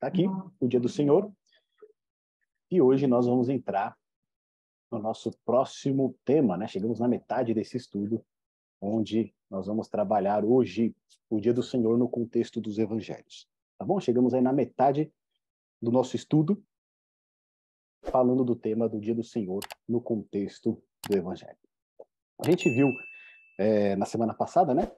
Está aqui, o dia do Senhor. E hoje nós vamos entrar no nosso próximo tema, né? Chegamos na metade desse estudo, onde nós vamos trabalhar hoje o dia do Senhor no contexto dos evangelhos. Tá bom? Chegamos aí na metade do nosso estudo, falando do tema do dia do Senhor no contexto do evangelho. A gente viu na semana passada, né?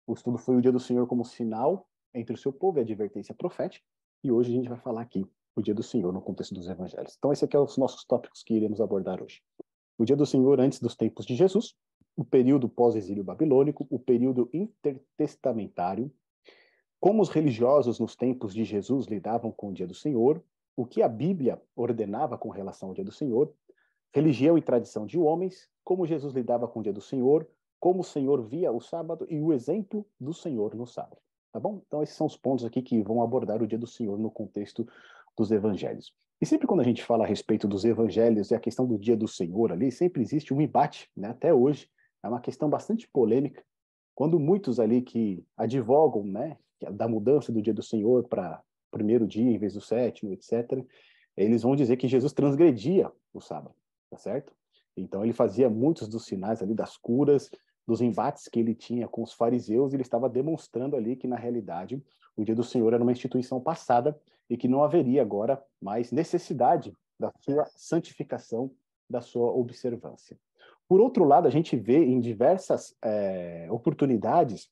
O estudo foi o dia do Senhor como sinal entre o seu povo e a advertência profética. E hoje a gente vai falar aqui o dia do Senhor no contexto dos evangelhos. Então, esse aqui é os nossos tópicos que iremos abordar hoje. O dia do Senhor antes dos tempos de Jesus, o período pós-exílio babilônico, o período intertestamentário, como os religiosos nos tempos de Jesus lidavam com o dia do Senhor, o que a Bíblia ordenava com relação ao dia do Senhor, religião e tradição de homens, como Jesus lidava com o dia do Senhor, como o Senhor via o sábado e o exemplo do Senhor no sábado. Tá bom? Então, esses são os pontos aqui que vão abordar o dia do Senhor no contexto dos evangelhos. E sempre quando a gente fala a respeito dos evangelhos e a questão do dia do Senhor ali, sempre existe um embate, né? Até hoje, é uma questão bastante polêmica, quando muitos ali que advogam, né, da mudança do dia do Senhor para o primeiro dia em vez do sétimo, etc., eles vão dizer que Jesus transgredia o sábado, tá certo? Então, ele fazia muitos dos sinais ali das curas, dos embates que ele tinha com os fariseus, ele estava demonstrando ali que, na realidade, o dia do Senhor era uma instituição passada e que não haveria agora mais necessidade da sua santificação, da sua observância. Por outro lado, a gente vê em diversas oportunidades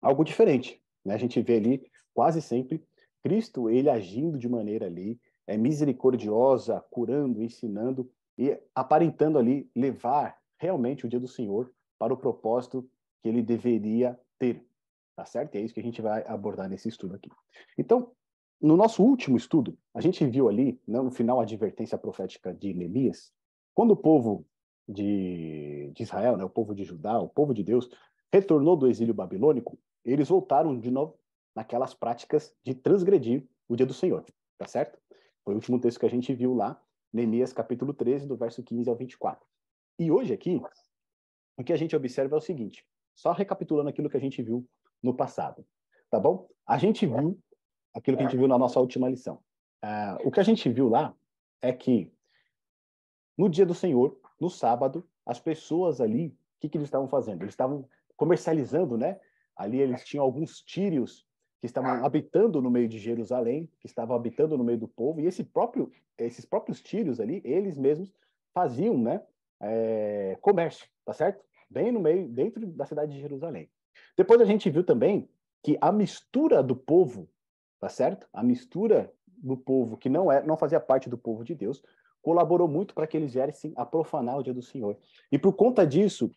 algo diferente, né? A gente vê ali, quase sempre, Cristo, ele agindo de maneira ali misericordiosa, curando, ensinando e aparentando ali levar realmente o dia do Senhor para o propósito que ele deveria ter, tá certo? E é isso que a gente vai abordar nesse estudo aqui. Então, no nosso último estudo, a gente viu ali, né, no final, a advertência profética de Neemias, quando o povo de Israel, né, o povo de Judá, o povo de Deus, retornou do exílio babilônico, eles voltaram de novo naquelas práticas de transgredir o dia do Senhor, tá certo? Foi o último texto que a gente viu lá, Neemias capítulo 13, do verso 15 ao 24. E hoje aqui, o que a gente observa é o seguinte, só recapitulando aquilo que a gente viu no passado, tá bom? A gente viu aquilo que a gente viu na nossa última lição. O que a gente viu lá é que no dia do Senhor, no sábado, as pessoas ali, o que eles estavam fazendo? Eles estavam comercializando, né? Ali eles tinham alguns tírios que estavam habitando no meio de Jerusalém, que estavam habitando no meio do povo, e esses próprios tírios ali, eles mesmos faziam, né, comércio, tá certo? Bem no meio, dentro da cidade de Jerusalém. Depois a gente viu também que a mistura do povo, tá certo? A mistura do povo que não fazia parte do povo de Deus, colaborou muito para que eles viessem a profanar o dia do Senhor. E por conta disso,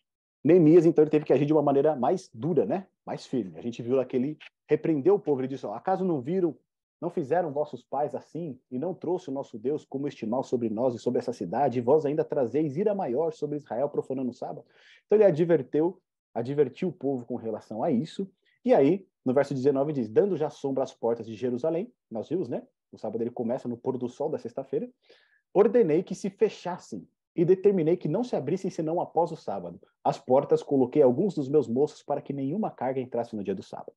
Neemias, então, ele teve que agir de uma maneira mais dura, né? Mais firme. A gente viu lá que ele repreendeu o povo, ele disse, acaso não fizeram vossos pais assim, e não trouxe o nosso Deus como este mal sobre nós e sobre essa cidade, e vós ainda trazeis ira maior sobre Israel, profanando o sábado? Então ele advertiu o povo com relação a isso, e aí, no verso 19 diz, dando já sombra às portas de Jerusalém, nós vimos, né? O sábado ele começa no pôr do sol da sexta-feira, ordenei que se fechassem e determinei que não se abrissem senão após o sábado. As portas coloquei alguns dos meus moços para que nenhuma carga entrasse no dia do sábado.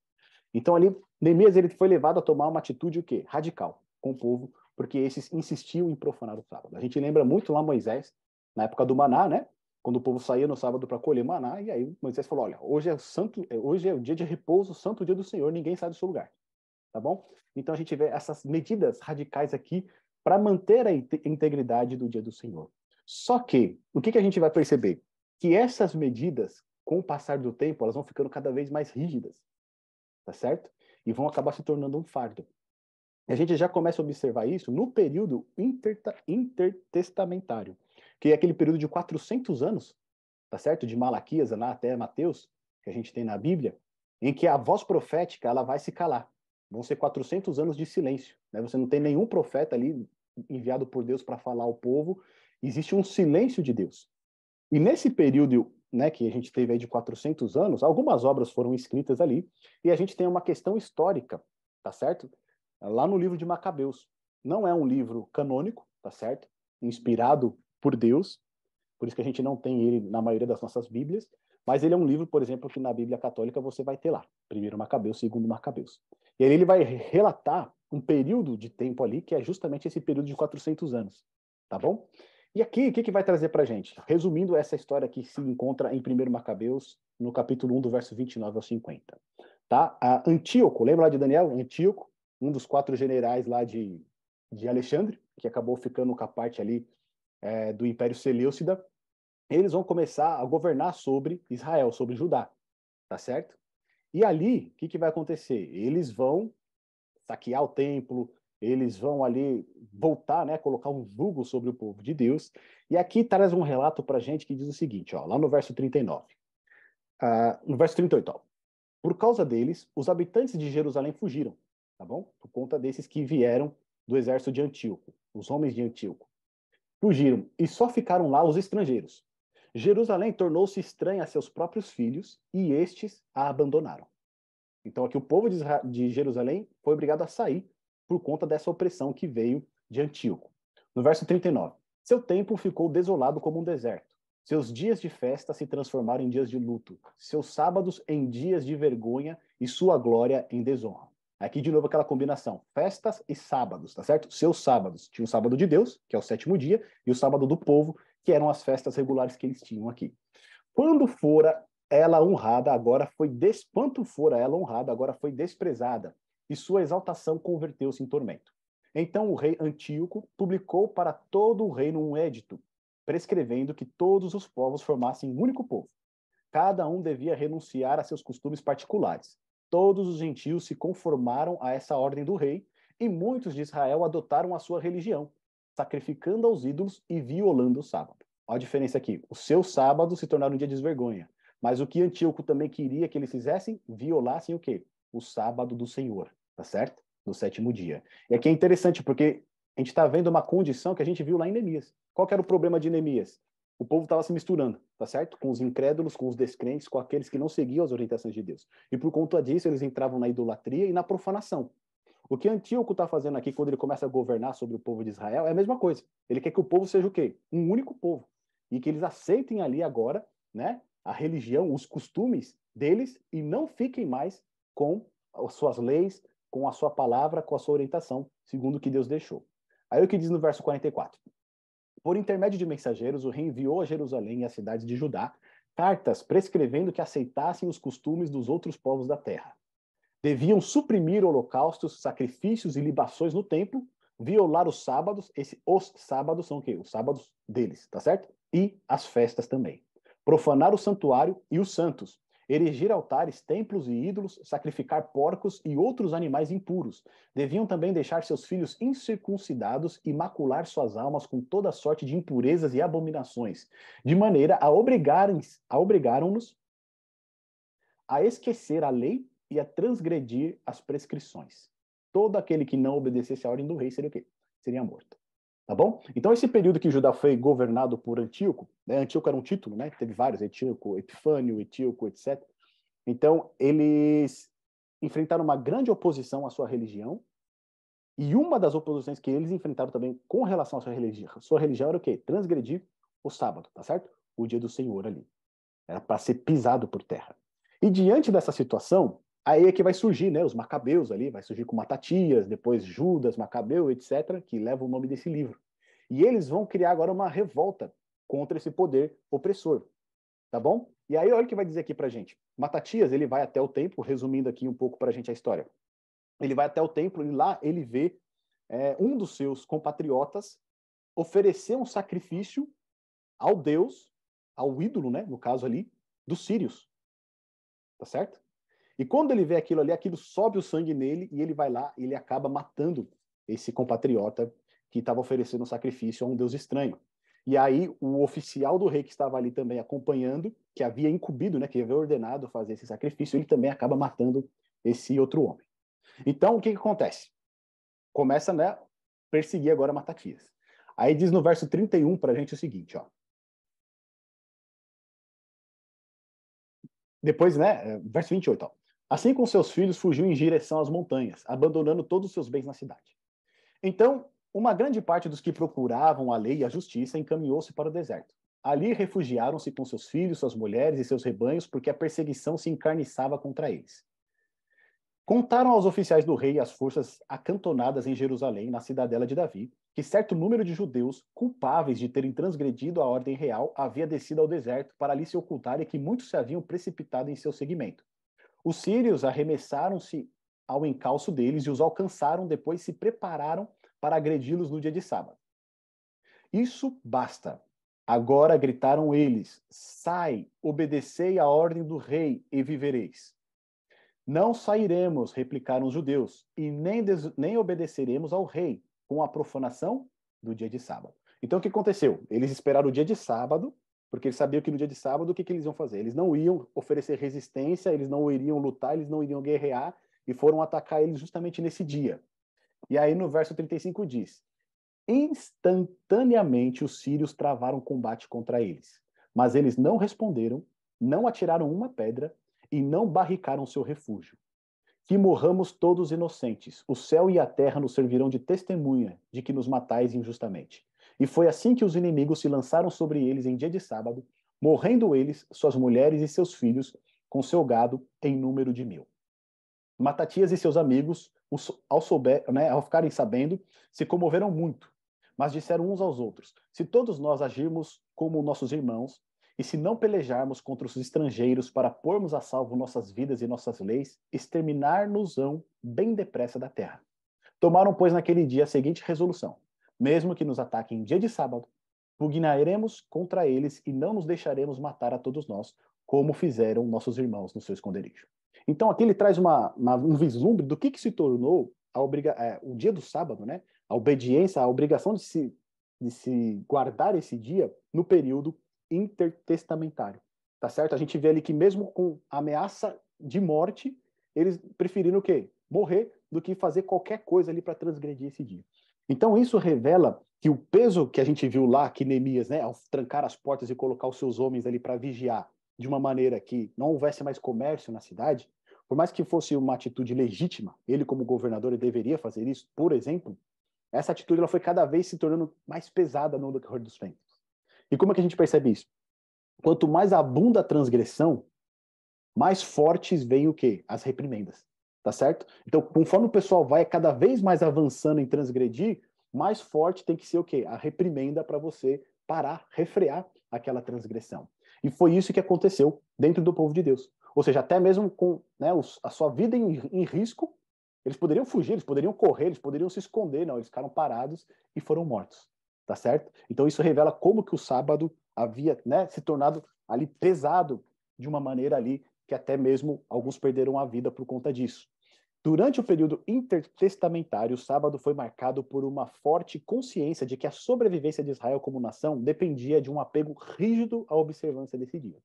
Então ali, Neemias ele foi levado a tomar uma atitude o quê? Radical com o povo, porque esses insistiam em profanar o sábado. A gente lembra muito lá Moisés, na época do maná, né? Quando o povo saía no sábado para colher maná, e aí Moisés falou, olha, hoje é o dia de repouso, o santo dia do Senhor, ninguém sai do seu lugar. Tá bom? Então a gente vê essas medidas radicais aqui para manter a integridade do dia do Senhor. Só que, o que a gente vai perceber? Que essas medidas, com o passar do tempo, elas vão ficando cada vez mais rígidas, tá certo? E vão acabar se tornando um fardo. A gente já começa a observar isso no período intertestamentário, que é aquele período de 400 anos, tá certo? De Malaquias lá até Mateus, que a gente tem na Bíblia, em que a voz profética ela vai se calar. Vão ser 400 anos de silêncio, né? Você não tem nenhum profeta ali enviado por Deus para falar ao povo, existe um silêncio de Deus. E nesse período, né, que a gente teve aí de 400 anos, algumas obras foram escritas ali, e a gente tem uma questão histórica, tá certo? Lá no livro de Macabeus. Não é um livro canônico, tá certo? Inspirado por Deus, por isso que a gente não tem ele na maioria das nossas Bíblias, mas ele é um livro, por exemplo, que na Bíblia Católica você vai ter lá, primeiro Macabeus, segundo Macabeus. E aí ele vai relatar um período de tempo ali que é justamente esse período de 400 anos, tá bom? E aqui, o que vai trazer para a gente? Resumindo essa história que se encontra em 1 Macabeus, no capítulo 1, do verso 29 ao 50. Tá? Antíoco, lembra lá de Daniel? Antíoco, um dos 4 generais lá de Alexandre, que acabou ficando com a parte ali do Império Seleucida, eles vão começar a governar sobre Israel, sobre Judá, tá certo? E ali, o que vai acontecer? Eles vão saquear o templo, eles vão ali voltar, né, colocar um jugo sobre o povo de Deus. E aqui traz um relato para a gente que diz o seguinte, ó, lá no verso 39. No verso 38, ó. Por causa deles, os habitantes de Jerusalém fugiram, tá bom? Por conta desses que vieram do exército de Antíoco, os homens de Antíoco. Fugiram e só ficaram lá os estrangeiros. Jerusalém tornou-se estranha a seus próprios filhos e estes a abandonaram. Então aqui o povo de Jerusalém foi obrigado a sair por conta dessa opressão que veio de Antíoco. No verso 39, seu templo ficou desolado como um deserto. Seus dias de festa se transformaram em dias de luto, seus sábados em dias de vergonha e sua glória em desonra. Aqui de novo aquela combinação, festas e sábados, tá certo? Seus sábados, tinha o sábado de Deus, que é o 7º dia, e o sábado do povo, que eram as festas regulares que eles tinham aqui. Quando fora ela honrada, quanto fora ela honrada, agora foi desprezada, e sua exaltação converteu-se em tormento. Então o rei Antíoco publicou para todo o reino um édito, prescrevendo que todos os povos formassem um único povo. Cada um devia renunciar a seus costumes particulares. Todos os gentios se conformaram a essa ordem do rei, e muitos de Israel adotaram a sua religião, sacrificando aos ídolos e violando o sábado. Olha a diferença aqui. Os seus sábados se tornaram um dia de desvergonha. Mas o que Antíoco também queria que eles fizessem? Violassem o quê? O sábado do Senhor, tá certo? No 7º dia. E aqui é interessante porque a gente está vendo uma condição que a gente viu lá em Neemias. Qual que era o problema de Neemias? O povo estava se misturando, tá certo? Com os incrédulos, com os descrentes, com aqueles que não seguiam as orientações de Deus. E por conta disso, eles entravam na idolatria e na profanação. O que Antíoco está fazendo aqui, quando ele começa a governar sobre o povo de Israel, é a mesma coisa. Ele quer que o povo seja o quê? Um único povo. E que eles aceitem ali agora, né, a religião, os costumes deles e não fiquem mais com as suas leis, com a sua palavra, com a sua orientação, segundo o que Deus deixou. Aí o que diz no verso 44? Por intermédio de mensageiros, o rei enviou a Jerusalém e às cidades de Judá cartas prescrevendo que aceitassem os costumes dos outros povos da terra. Deviam suprimir holocaustos, sacrifícios e libações no templo, violar os sábados, os sábados são o quê? Os sábados deles, tá certo? E as festas também. Profanar o santuário e os santos, erigir altares, templos e ídolos, sacrificar porcos e outros animais impuros. Deviam também deixar seus filhos incircuncidados e macular suas almas com toda sorte de impurezas e abominações, de maneira a obrigaram-nos a esquecer a lei e a transgredir as prescrições. Todo aquele que não obedecesse à ordem do rei seria o quê? Seria morto. Tá bom? Então, esse período que Judá foi governado por Antíoco, né? Antíoco era um título, né? Teve vários, Antíoco, Epifânio, Etíoco, etc. Então, eles enfrentaram uma grande oposição à sua religião, e uma das oposições que eles enfrentaram também com relação à sua religião era o quê? Transgredir o sábado, tá certo? O dia do Senhor ali. Era para ser pisado por terra. E diante dessa situação, aí é que vai surgir, né, os Macabeus ali, vai surgir com Matatias, depois Judas, Macabeu, etc., que leva o nome desse livro. E eles vão criar agora uma revolta contra esse poder opressor, tá bom? E aí olha o que vai dizer aqui pra gente. Matatias, ele vai até o templo, resumindo aqui um pouco pra gente a história. Ele vai até o templo e lá ele vê um dos seus compatriotas oferecer um sacrifício ao Deus, ao ídolo, né, no caso ali, dos sírios. Tá certo? E quando ele vê aquilo ali, aquilo sobe o sangue nele e ele vai lá e ele acaba matando esse compatriota que estava oferecendo um sacrifício a um deus estranho. E aí o oficial do rei que estava ali também acompanhando, que havia incumbido, né, que havia ordenado fazer esse sacrifício, ele também acaba matando esse outro homem. Então, o que acontece? Começa, né, perseguir agora Matatias. Aí diz no verso 31 para a gente o seguinte, ó. Depois, né, verso 28, ó. Assim com seus filhos fugiu em direção às montanhas, abandonando todos os seus bens na cidade. Então, uma grande parte dos que procuravam a lei e a justiça encaminhou-se para o deserto. Ali refugiaram-se com seus filhos, suas mulheres e seus rebanhos, porque a perseguição se encarniçava contra eles. Contaram aos oficiais do rei e às forças acantonadas em Jerusalém, na cidadela de Davi, que certo número de judeus, culpáveis de terem transgredido a ordem real, havia descido ao deserto para ali se ocultar e que muitos se haviam precipitado em seu seguimento. Os sírios arremessaram-se ao encalço deles e os alcançaram, depois se prepararam para agredi-los no dia de sábado. Isso basta. Agora gritaram eles: sai, obedecei à ordem do rei e vivereis. Não sairemos, replicaram os judeus, e nem obedeceremos ao rei, com a profanação do dia de sábado. Então o que aconteceu? Eles esperaram o dia de sábado, porque eles sabiam que no dia de sábado o que eles iam fazer? Eles não iam oferecer resistência, eles não iriam lutar, eles não iriam guerrear, e foram atacar eles justamente nesse dia. E aí no verso 35 diz: instantaneamente os sírios travaram combate contra eles, mas eles não responderam, não atiraram uma pedra e não barricaram seu refúgio. Que morramos todos inocentes. O céu e a terra nos servirão de testemunha de que nos matais injustamente. E foi assim que os inimigos se lançaram sobre eles em dia de sábado, morrendo eles, suas mulheres e seus filhos, com seu gado em número de 1000. Matatias e seus amigos, ao ficarem sabendo, se comoveram muito, mas disseram uns aos outros: se todos nós agirmos como nossos irmãos, e se não pelejarmos contra os estrangeiros para pormos a salvo nossas vidas e nossas leis, exterminar-nos-ão bem depressa da terra. Tomaram, pois, naquele dia a seguinte resolução: mesmo que nos ataquem em dia de sábado, pugnaremos contra eles e não nos deixaremos matar a todos nós, como fizeram nossos irmãos no seu esconderijo. Então aqui ele traz um vislumbre do que se tornou o dia do sábado, né? A obediência, a obrigação de se guardar esse dia no período intertestamentário, tá certo? A gente vê ali que mesmo com ameaça de morte, eles preferiram o quê? Morrer do que fazer qualquer coisa ali para transgredir esse dia. Então isso revela que o peso que a gente viu lá, que Neemias, né, ao trancar as portas e colocar os seus homens ali para vigiar de uma maneira que não houvesse mais comércio na cidade, por mais que fosse uma atitude legítima, ele como governador ele deveria fazer isso, por exemplo, essa atitude ela foi cada vez se tornando mais pesada no decorrer dos tempos. E como é que a gente percebe isso? Quanto mais abunda a transgressão, mais fortes vem o quê? As reprimendas, tá certo? Então, conforme o pessoal vai cada vez mais avançando em transgredir, mais forte tem que ser o quê? A reprimenda para você parar, refrear aquela transgressão. E foi isso que aconteceu dentro do povo de Deus. Ou seja, até mesmo com, né, a sua vida em risco, eles poderiam fugir, eles poderiam correr, eles poderiam se esconder, não, eles ficaram parados e foram mortos, tá certo? Então isso revela como que o sábado havia, né, se tornado ali pesado de uma maneira ali que até mesmo alguns perderam a vida por conta disso. Durante o período intertestamentário, o sábado foi marcado por uma forte consciência de que a sobrevivência de Israel como nação dependia de um apego rígido à observância desse dia.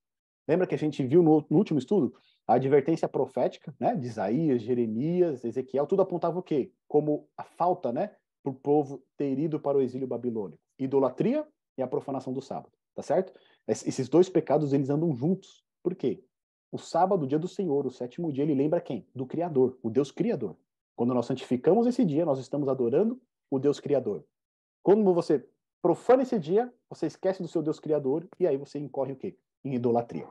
Lembra que a gente viu no último estudo a advertência profética, né, de Isaías, Jeremias, Ezequiel, tudo apontava o quê? Como a falta, né, para o povo ter ido para o exílio babilônico. Idolatria e a profanação do sábado, tá certo? Esses dois pecados, eles andam juntos. Por quê? O sábado, o dia do Senhor, o sétimo dia, ele lembra quem? Do Criador, o Deus Criador. Quando nós santificamos esse dia, nós estamos adorando o Deus Criador. Quando você profana esse dia, você esquece do seu Deus Criador e aí você incorre o quê? Em idolatria.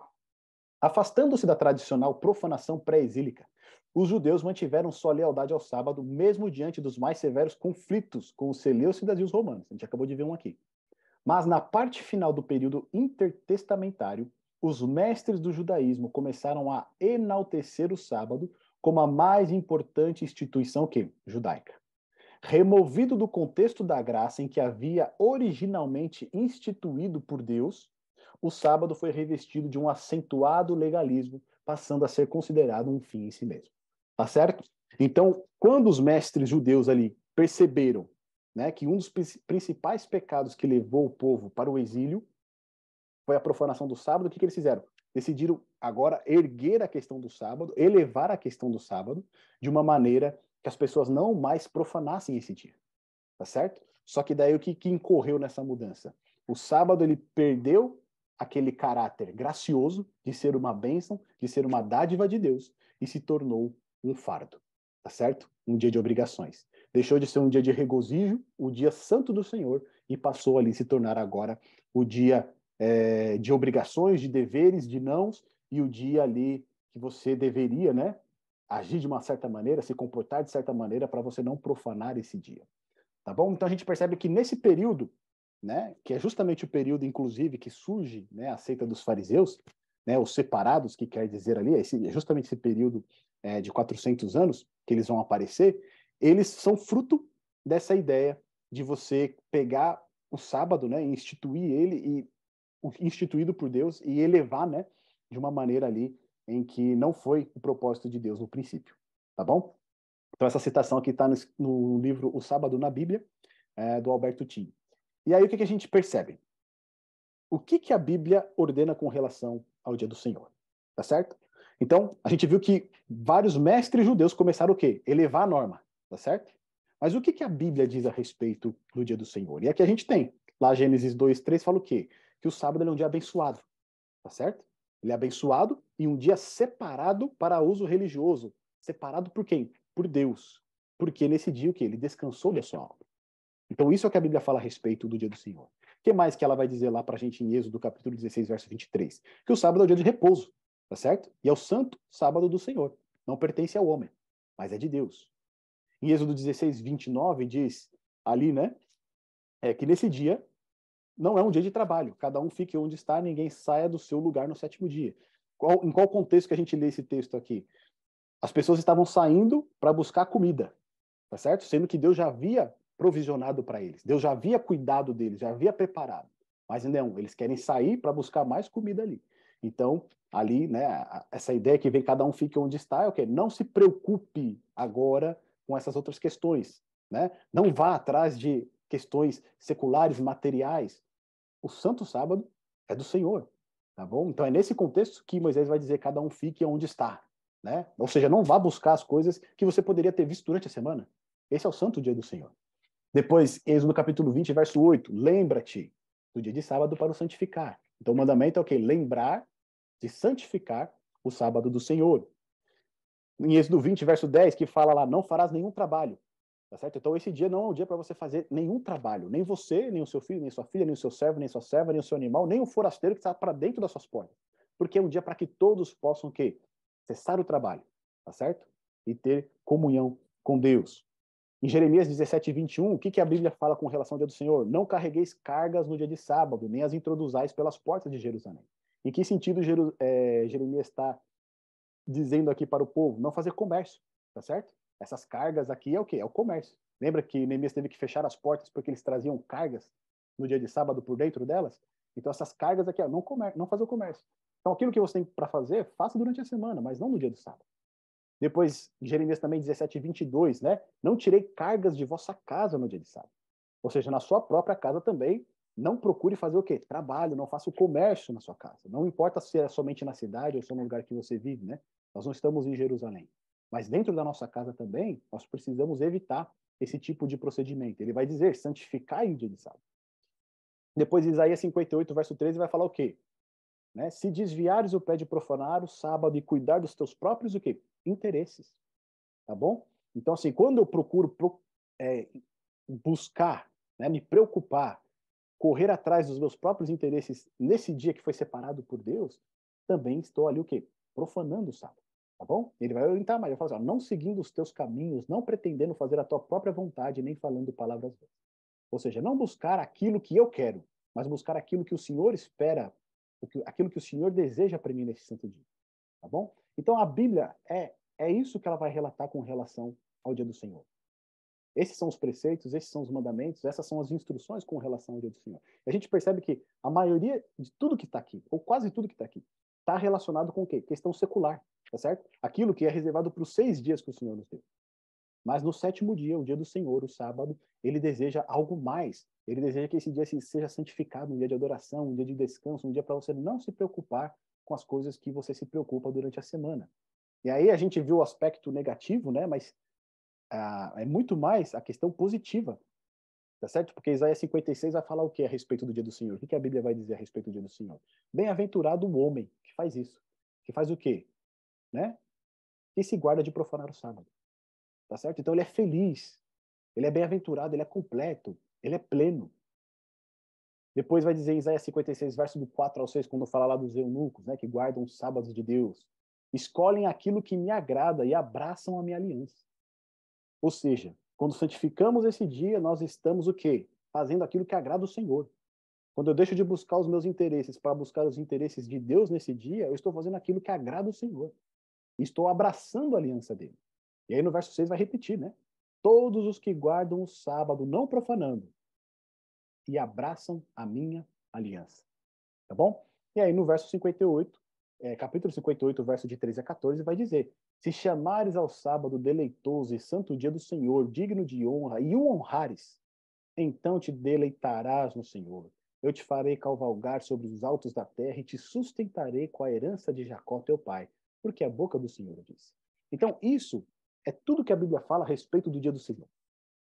Afastando-se da tradicional profanação pré-exílica, os judeus mantiveram sua lealdade ao sábado, mesmo diante dos mais severos conflitos com os seleucidas e os romanos. A gente acabou de ver um aqui. Mas na parte final do período intertestamentário, os mestres do judaísmo começaram a enaltecer o sábado como a mais importante instituição judaica. Removido do contexto da graça em que havia originalmente instituído por Deus, o sábado foi revestido de um acentuado legalismo, passando a ser considerado um fim em si mesmo. Tá certo? Então, quando os mestres judeus ali perceberam, né, que um dos principais pecados que levou o povo para o exílio foi a profanação do sábado, o que eles fizeram? Decidiram agora erguer a questão do sábado, elevar a questão do sábado, de uma maneira que as pessoas não mais profanassem esse dia. Tá certo? Só que daí o que incorreu nessa mudança? O sábado ele perdeu aquele caráter gracioso de ser uma bênção, de ser uma dádiva de Deus, e se tornou um fardo, tá certo? Um dia de obrigações. Deixou de ser um dia de regozijo, o dia santo do Senhor, e passou ali a se tornar agora o dia de obrigações, de deveres, de nãos, e o dia ali que você deveria, né, agir de uma certa maneira, se comportar de certa maneira para você não profanar esse dia. Tá bom? Então a gente percebe que nesse período, né, que é justamente o período, inclusive, que surge, né, a seita dos fariseus, né, os separados, que quer dizer ali, justamente esse período de 400 anos que eles vão aparecer, eles são fruto dessa ideia de você pegar o sábado, né, e instituir ele, instituído por Deus, e elevar, né, de uma maneira ali em que não foi o propósito de Deus no princípio. Tá bom? Então essa citação aqui está no livro O Sábado na Bíblia, do Alberto Tim. E aí o que a gente percebe? O que a Bíblia ordena com relação ao dia do Senhor? Tá certo? Então, a gente viu que vários mestres judeus começaram o quê? Elevar a norma, tá certo? Mas o que a Bíblia diz a respeito do dia do Senhor? E aqui a gente tem, lá Gênesis 2:3 fala o quê? Que o sábado é um dia abençoado, tá certo? Ele é abençoado e um dia separado para uso religioso. Separado por quem? Por Deus. Porque nesse dia o quê? Ele descansou da sua alma. Então isso é o que a Bíblia fala a respeito do dia do Senhor. O que mais que ela vai dizer lá para a gente em Êxodo, capítulo 16, verso 23? Que o sábado é o dia de repouso, tá certo? E é o santo sábado do Senhor. Não pertence ao homem, mas é de Deus. Em Êxodo 16, 29 diz ali, né, que nesse dia não é um dia de trabalho. Cada um fique onde está, ninguém saia do seu lugar no sétimo dia. Em qual contexto que a gente lê esse texto aqui? As pessoas estavam saindo para buscar comida, tá certo? Sendo que Deus já havia provisionado para eles. Deus já havia cuidado deles, já havia preparado. Mas não, eles querem sair para buscar mais comida ali. Então, ali, né, essa ideia que vem cada um fique onde está é o quê? Não se preocupe agora com essas outras questões, né? Não vá atrás de questões seculares, materiais. O santo sábado é do Senhor, tá bom? Então é nesse contexto que Moisés vai dizer cada um fique onde está, né? Ou seja, não vá buscar as coisas que você poderia ter visto durante a semana. Esse é o santo dia do Senhor. Depois, Êxodo capítulo 20, verso 8, lembra-te do dia de sábado para o santificar. Então o mandamento é o quê? Lembrar de santificar o sábado do Senhor. Em Êxodo 20, verso 10, que fala lá, não farás nenhum trabalho. Tá certo? Então esse dia não é um dia para você fazer nenhum trabalho. Nem você, nem o seu filho, nem sua filha, nem o seu servo, nem sua serva, nem o seu animal, nem o forasteiro que está para dentro das suas portas. Porque é um dia para que todos possam o quê? Cessar o trabalho. Tá certo? E ter comunhão com Deus. Em Jeremias 17, 21, o que a Bíblia fala com relação ao dia do Senhor? Não carregueis cargas no dia de sábado, nem as introduzais pelas portas de Jerusalém. Em que sentido Jeremias está dizendo aqui para o povo? Não fazer comércio, tá certo? Essas cargas aqui é o quê? É o comércio. Lembra que Neemias teve que fechar as portas porque eles traziam cargas no dia de sábado por dentro delas? Então essas cargas aqui, não fazer o comércio. Então aquilo que você tem para fazer, faça durante a semana, mas não no dia do sábado. Depois, Jeremias também 17, 22, né? Não tirei cargas de vossa casa no dia de sábado. Ou seja, na sua própria casa também, não procure fazer o quê? Trabalho, não faça o comércio na sua casa. Não importa se é somente na cidade ou se é no lugar que você vive, né? Nós não estamos em Jerusalém. Mas dentro da nossa casa também, nós precisamos evitar esse tipo de procedimento. Ele vai dizer, santificai o dia de sábado. Depois, Isaías 58, verso 13, vai falar o quê? Né? Se desviares o pé de profanar o sábado e cuidar dos teus próprios o quê? Interesses. Tá bom? Então, assim, quando eu procuro buscar, né, me preocupar, correr atrás dos meus próprios interesses nesse dia que foi separado por Deus, também estou ali o quê? Profanando o sábado. Tá bom? Ele vai orientar mais, ele fala assim, ó, não seguindo os teus caminhos, não pretendendo fazer a tua própria vontade, nem falando palavras vãs. Ou seja, não buscar aquilo que eu quero, mas buscar aquilo que o Senhor espera, aquilo que o Senhor deseja para mim nesse santo dia. Tá bom? Então a Bíblia é isso que ela vai relatar com relação ao dia do Senhor. Esses são os preceitos, esses são os mandamentos, essas são as instruções com relação ao dia do Senhor. E a gente percebe que a maioria de tudo que está aqui, ou quase tudo que está aqui, está relacionado com o quê? Questão secular, tá certo? Aquilo que é reservado para os 6 dias que o Senhor nos deu. Mas no sétimo dia, o dia do Senhor, o sábado, ele deseja algo mais. Ele deseja que esse dia seja santificado, um dia de adoração, um dia de descanso, um dia para você não se preocupar com as coisas que você se preocupa durante a semana. E aí a gente viu o aspecto negativo, né? Mas é muito mais a questão positiva, tá certo? Porque Isaías 56 vai falar o que a respeito do dia do Senhor? O que a Bíblia vai dizer a respeito do dia do Senhor? Bem-aventurado o homem que faz isso. Que faz o quê? Né? Que se guarda de profanar o sábado. Tá certo? Então ele é feliz, ele é bem-aventurado, ele é completo, ele é pleno. Depois vai dizer em Isaías 56, verso do 4 ao 6, quando fala lá dos eunucos, né, que guardam os sábados de Deus. escolhem aquilo que me agrada e abraçam a minha aliança. Ou seja, quando santificamos esse dia, nós estamos o quê? Fazendo aquilo que agrada o Senhor. Quando eu deixo de buscar os meus interesses para buscar os interesses de Deus nesse dia, eu estou fazendo aquilo que agrada o Senhor. Estou abraçando a aliança dele. E aí no verso 6 vai repetir, né? Todos os que guardam o sábado não profanando e abraçam a minha aliança. Tá bom? E aí no verso 58, capítulo 58, verso de 13 a 14, vai dizer: se chamares ao sábado deleitoso e santo dia do Senhor, digno de honra, e o honrares, então te deleitarás no Senhor. Eu te farei cavalgar sobre os altos da terra e te sustentarei com a herança de Jacó, teu pai, porque a boca do Senhor disse. Então, isso é tudo que a Bíblia fala a respeito do dia do Senhor.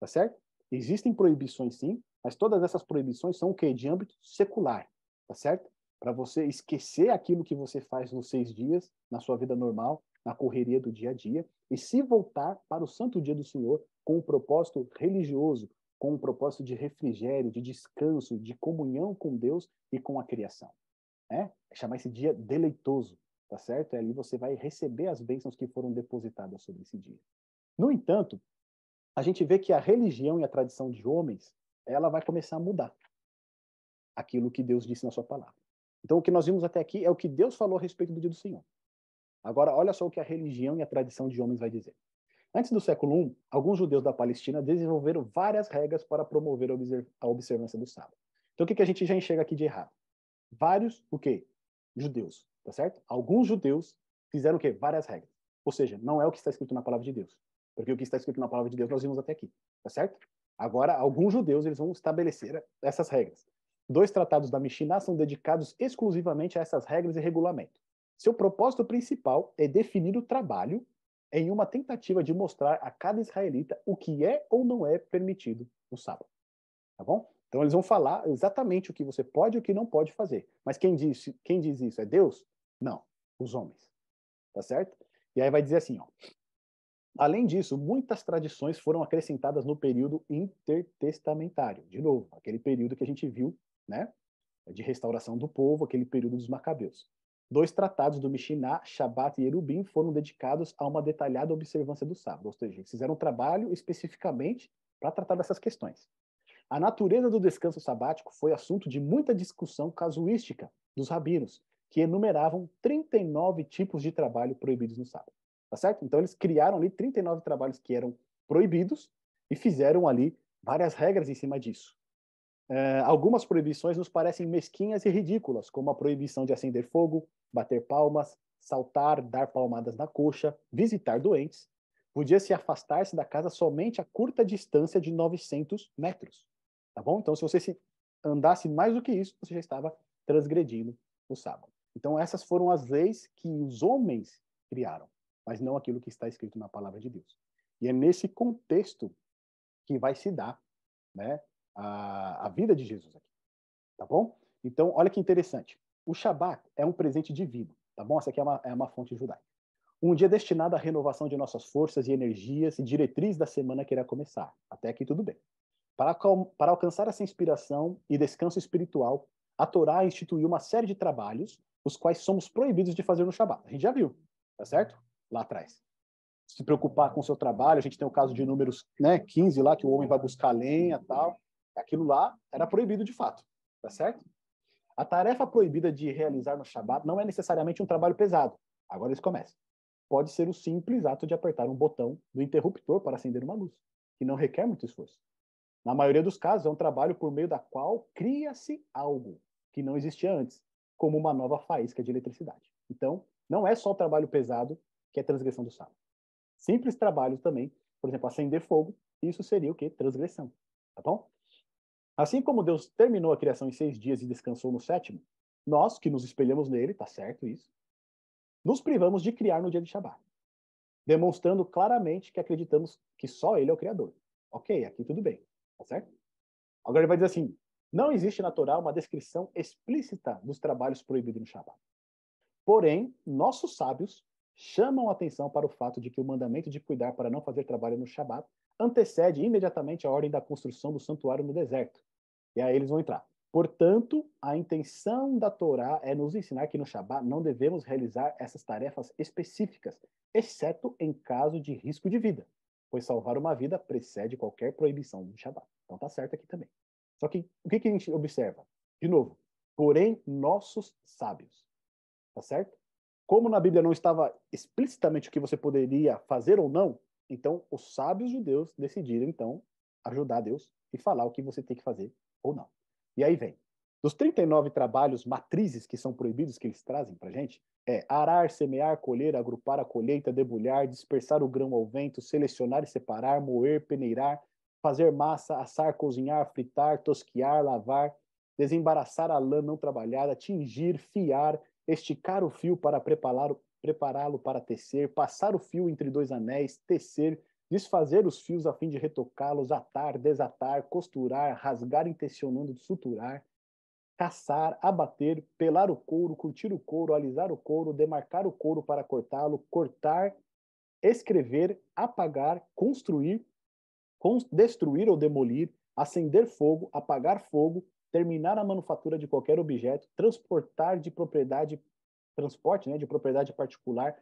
Tá certo? Existem proibições, sim, mas todas essas proibições são o quê? De âmbito secular. Tá certo? Para você esquecer aquilo que você faz nos 6 dias, na sua vida normal, na correria do dia a dia, e se voltar para o santo dia do Senhor com um propósito religioso, com um propósito de refrigério, de descanso, de comunhão com Deus e com a criação. É chamar esse dia deleitoso, tá certo? E ali você vai receber as bênçãos que foram depositadas sobre esse dia. No entanto, a gente vê que a religião e a tradição de homens, ela vai começar a mudar aquilo que Deus disse na sua palavra. Então, o que nós vimos até aqui é o que Deus falou a respeito do dia do Senhor. Agora, olha só o que a religião e a tradição de homens vai dizer. Antes do século I, alguns judeus da Palestina desenvolveram várias regras para promover a observância do sábado. Então, o que a gente já enxerga aqui de errado? Vários, o quê? Judeus, tá certo? Alguns judeus fizeram o quê? Várias regras. Ou seja, não é o que está escrito na palavra de Deus. Porque o que está escrito na palavra de Deus nós vimos até aqui, tá certo? Agora, alguns judeus eles vão estabelecer essas regras. 2 tratados da Mishnah são dedicados exclusivamente a essas regras e regulamento. Seu propósito principal é definir o trabalho em uma tentativa de mostrar a cada israelita o que é ou não é permitido no sábado. Tá bom? Então eles vão falar exatamente o que você pode e o que não pode fazer. Mas quem diz isso é Deus? Não, os homens. Tá certo? E aí vai dizer assim, ó. Além disso, muitas tradições foram acrescentadas no período intertestamentário. De novo, aquele período que a gente viu, né? De restauração do povo, aquele período dos Macabeus. 2 tratados do Mishnah, Shabat e Erubim foram dedicados a uma detalhada observância do sábado. Ou seja, eles fizeram um trabalho especificamente para tratar dessas questões. A natureza do descanso sabático foi assunto de muita discussão casuística dos rabinos, que enumeravam 39 tipos de trabalho proibidos no sábado. Tá certo? Então eles criaram ali 39 trabalhos que eram proibidos e fizeram ali várias regras em cima disso. Algumas proibições nos parecem mesquinhas e ridículas, como a proibição de acender fogo, bater palmas, saltar, dar palmadas na coxa, visitar doentes. Podia-se afastar-se da casa somente a curta distância de 900 metros. Tá bom? Então, se você andasse mais do que isso, você já estava transgredindo o sábado. Então, essas foram as leis que os homens criaram, mas não aquilo que está escrito na palavra de Deus. E é nesse contexto que vai se dar, né, a vida de Jesus aqui. Tá bom? Então, olha que interessante. O Shabat é um presente divino. Tá bom? Essa aqui é uma fonte judaica. Um dia destinado à renovação de nossas forças e energias e diretriz da semana que irá começar. Até aqui tudo bem. Para alcançar essa inspiração e descanso espiritual, a Torá instituiu uma série de trabalhos, os quais somos proibidos de fazer no Shabat. A gente já viu, tá certo? Lá atrás. Se preocupar com o seu trabalho, a gente tem o caso de Números, né, 15 lá, que o homem vai buscar lenha e tal. Aquilo lá era proibido de fato, tá certo? A tarefa proibida de realizar no Shabat não é necessariamente um trabalho pesado. Agora eles começam. Pode ser o simples ato de apertar um botão do interruptor para acender uma luz, que não requer muito esforço. Na maioria dos casos, é um trabalho por meio da qual cria-se algo que não existia antes, como uma nova faísca de eletricidade. Então, não é só o trabalho pesado que é transgressão do sábado. Simples trabalhos também, por exemplo, acender fogo, isso seria o quê? Transgressão. Tá bom? Assim como Deus terminou a criação em 6 dias e descansou no 7º, nós, que nos espelhamos nele, tá certo isso, nos privamos de criar no dia de Shabat, demonstrando claramente que acreditamos que só ele é o Criador. Ok, aqui tudo bem, tá certo? Agora ele vai dizer assim, não existe na Torá uma descrição explícita dos trabalhos proibidos no Shabat. Porém, nossos sábios chamam a atenção para o fato de que o mandamento de cuidar para não fazer trabalho no Shabat antecede imediatamente a ordem da construção do santuário no deserto. E aí eles vão entrar. Portanto, a intenção da Torá é nos ensinar que no Shabat não devemos realizar essas tarefas específicas, exceto em caso de risco de vida, pois salvar uma vida precede qualquer proibição do Shabat. Então tá certo aqui também. Só que o que a gente observa? De novo, porém nossos sábios, tá certo? Como na Bíblia não estava explicitamente o que você poderia fazer ou não, então os sábios judeus decidiram então ajudar Deus e falar o que você tem que fazer ou não. E aí vem, dos 39 trabalhos matrizes que são proibidos que eles trazem para gente, é arar, semear, colher, agrupar a colheita, debulhar, dispersar o grão ao vento, selecionar e separar, moer, peneirar, fazer massa, assar, cozinhar, fritar, tosquiar, lavar, desembaraçar a lã não trabalhada, tingir, fiar, esticar o fio para prepará-lo para tecer, passar o fio entre dois anéis, tecer, desfazer os fios a fim de retocá-los, atar, desatar, costurar, rasgar intencionando suturar, caçar, abater, pelar o couro, curtir o couro, alisar o couro, demarcar o couro para cortá-lo, cortar, escrever, apagar, construir, destruir ou demolir, acender fogo, apagar fogo, terminar a manufatura de qualquer objeto, transportar de propriedade, transporte, né, de propriedade particular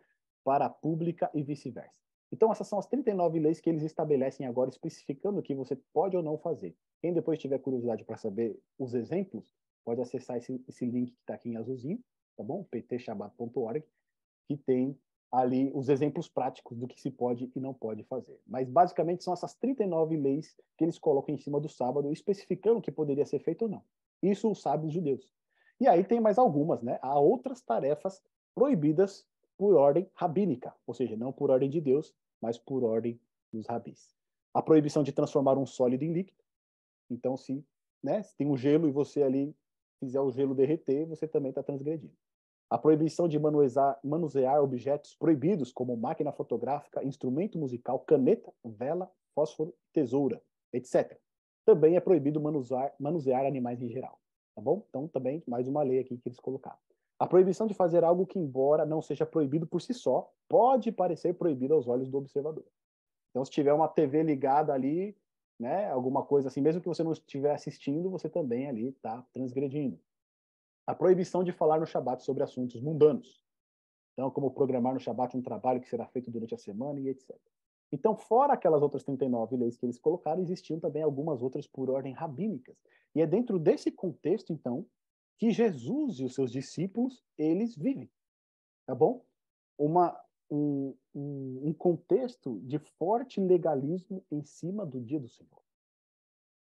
para a pública e vice-versa. Então, essas são as 39 leis que eles estabelecem agora, especificando o que você pode ou não fazer. Quem depois tiver curiosidade para saber os exemplos, pode acessar esse link que está aqui em azulzinho, tá bom? ptshabat.org, que tem ali os exemplos práticos do que se pode e não pode fazer. Mas, basicamente, são essas 39 leis que eles colocam em cima do sábado, especificando o que poderia ser feito ou não. Isso os sábios judeus. E aí tem mais algumas, né? Há outras tarefas proibidas por ordem rabínica, ou seja, não por ordem de Deus, mas por ordem dos rabis. A proibição de transformar um sólido em líquido. Então, se tem um gelo e você ali fizer o gelo derreter, você também está transgredindo. A proibição de manusear objetos proibidos, como máquina fotográfica, instrumento musical, caneta, vela, fósforo, tesoura, etc. Também é proibido manusear animais em geral. Tá bom? Então, também, mais uma lei aqui que eles colocaram. A proibição de fazer algo que, embora não seja proibido por si só, pode parecer proibido aos olhos do observador. Então, se tiver uma TV ligada ali, né, alguma coisa assim, mesmo que você não estiver assistindo, você também ali está transgredindo. A proibição de falar no Shabat sobre assuntos mundanos. Então, como programar no Shabat um trabalho que será feito durante a semana e etc. Então, fora aquelas outras 39 leis que eles colocaram, existiam também algumas outras por ordem rabínicas. E é dentro desse contexto, então, que Jesus e os seus discípulos, eles vivem. Tá bom? Um contexto de forte legalismo em cima do dia do Senhor.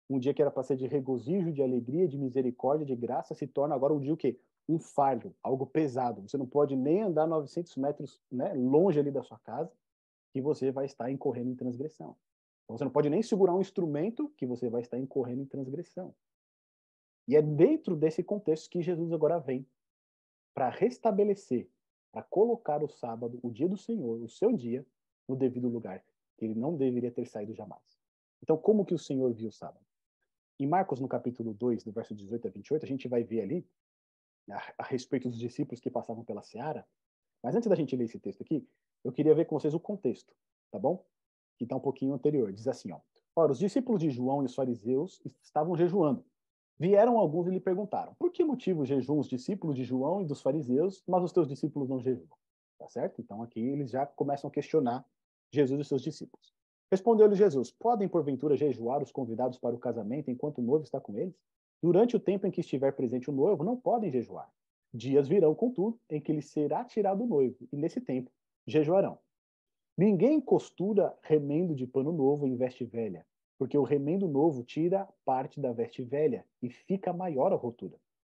Um dia que era para ser de regozijo, de alegria, de misericórdia, de graça, se torna agora um dia o quê? Um fardo, algo pesado. Você não pode nem andar 900 metros, né, longe ali da sua casa, que você vai estar incorrendo em transgressão. Então, você não pode nem segurar um instrumento que você vai estar incorrendo em transgressão. E é dentro desse contexto que Jesus agora vem para restabelecer, para colocar o sábado, o dia do Senhor, o seu dia, no devido lugar, que ele não deveria ter saído jamais. Então, como que o Senhor viu o sábado? Em Marcos, no capítulo 2, do verso 18 a 28, a gente vai ver ali, a respeito dos discípulos que passavam pela seara. Mas antes da gente ler esse texto aqui, eu queria ver com vocês o contexto, tá bom? Que está um pouquinho anterior. Diz assim, ó. Ora, os discípulos de João e os fariseus estavam jejuando. Vieram alguns e lhe perguntaram, por que motivo jejuam os discípulos de João e dos fariseus, mas os teus discípulos não jejuam? Tá certo? Então aqui eles já começam a questionar Jesus e seus discípulos. Respondeu-lhe Jesus, podem porventura jejuar os convidados para o casamento enquanto o noivo está com eles? Durante o tempo em que estiver presente o noivo, não podem jejuar. Dias virão, contudo, em que lhe será tirado o noivo, e nesse tempo jejuarão. Ninguém costura remendo de pano novo em veste velha, porque o remendo novo tira parte da veste velha e fica maior a rotura.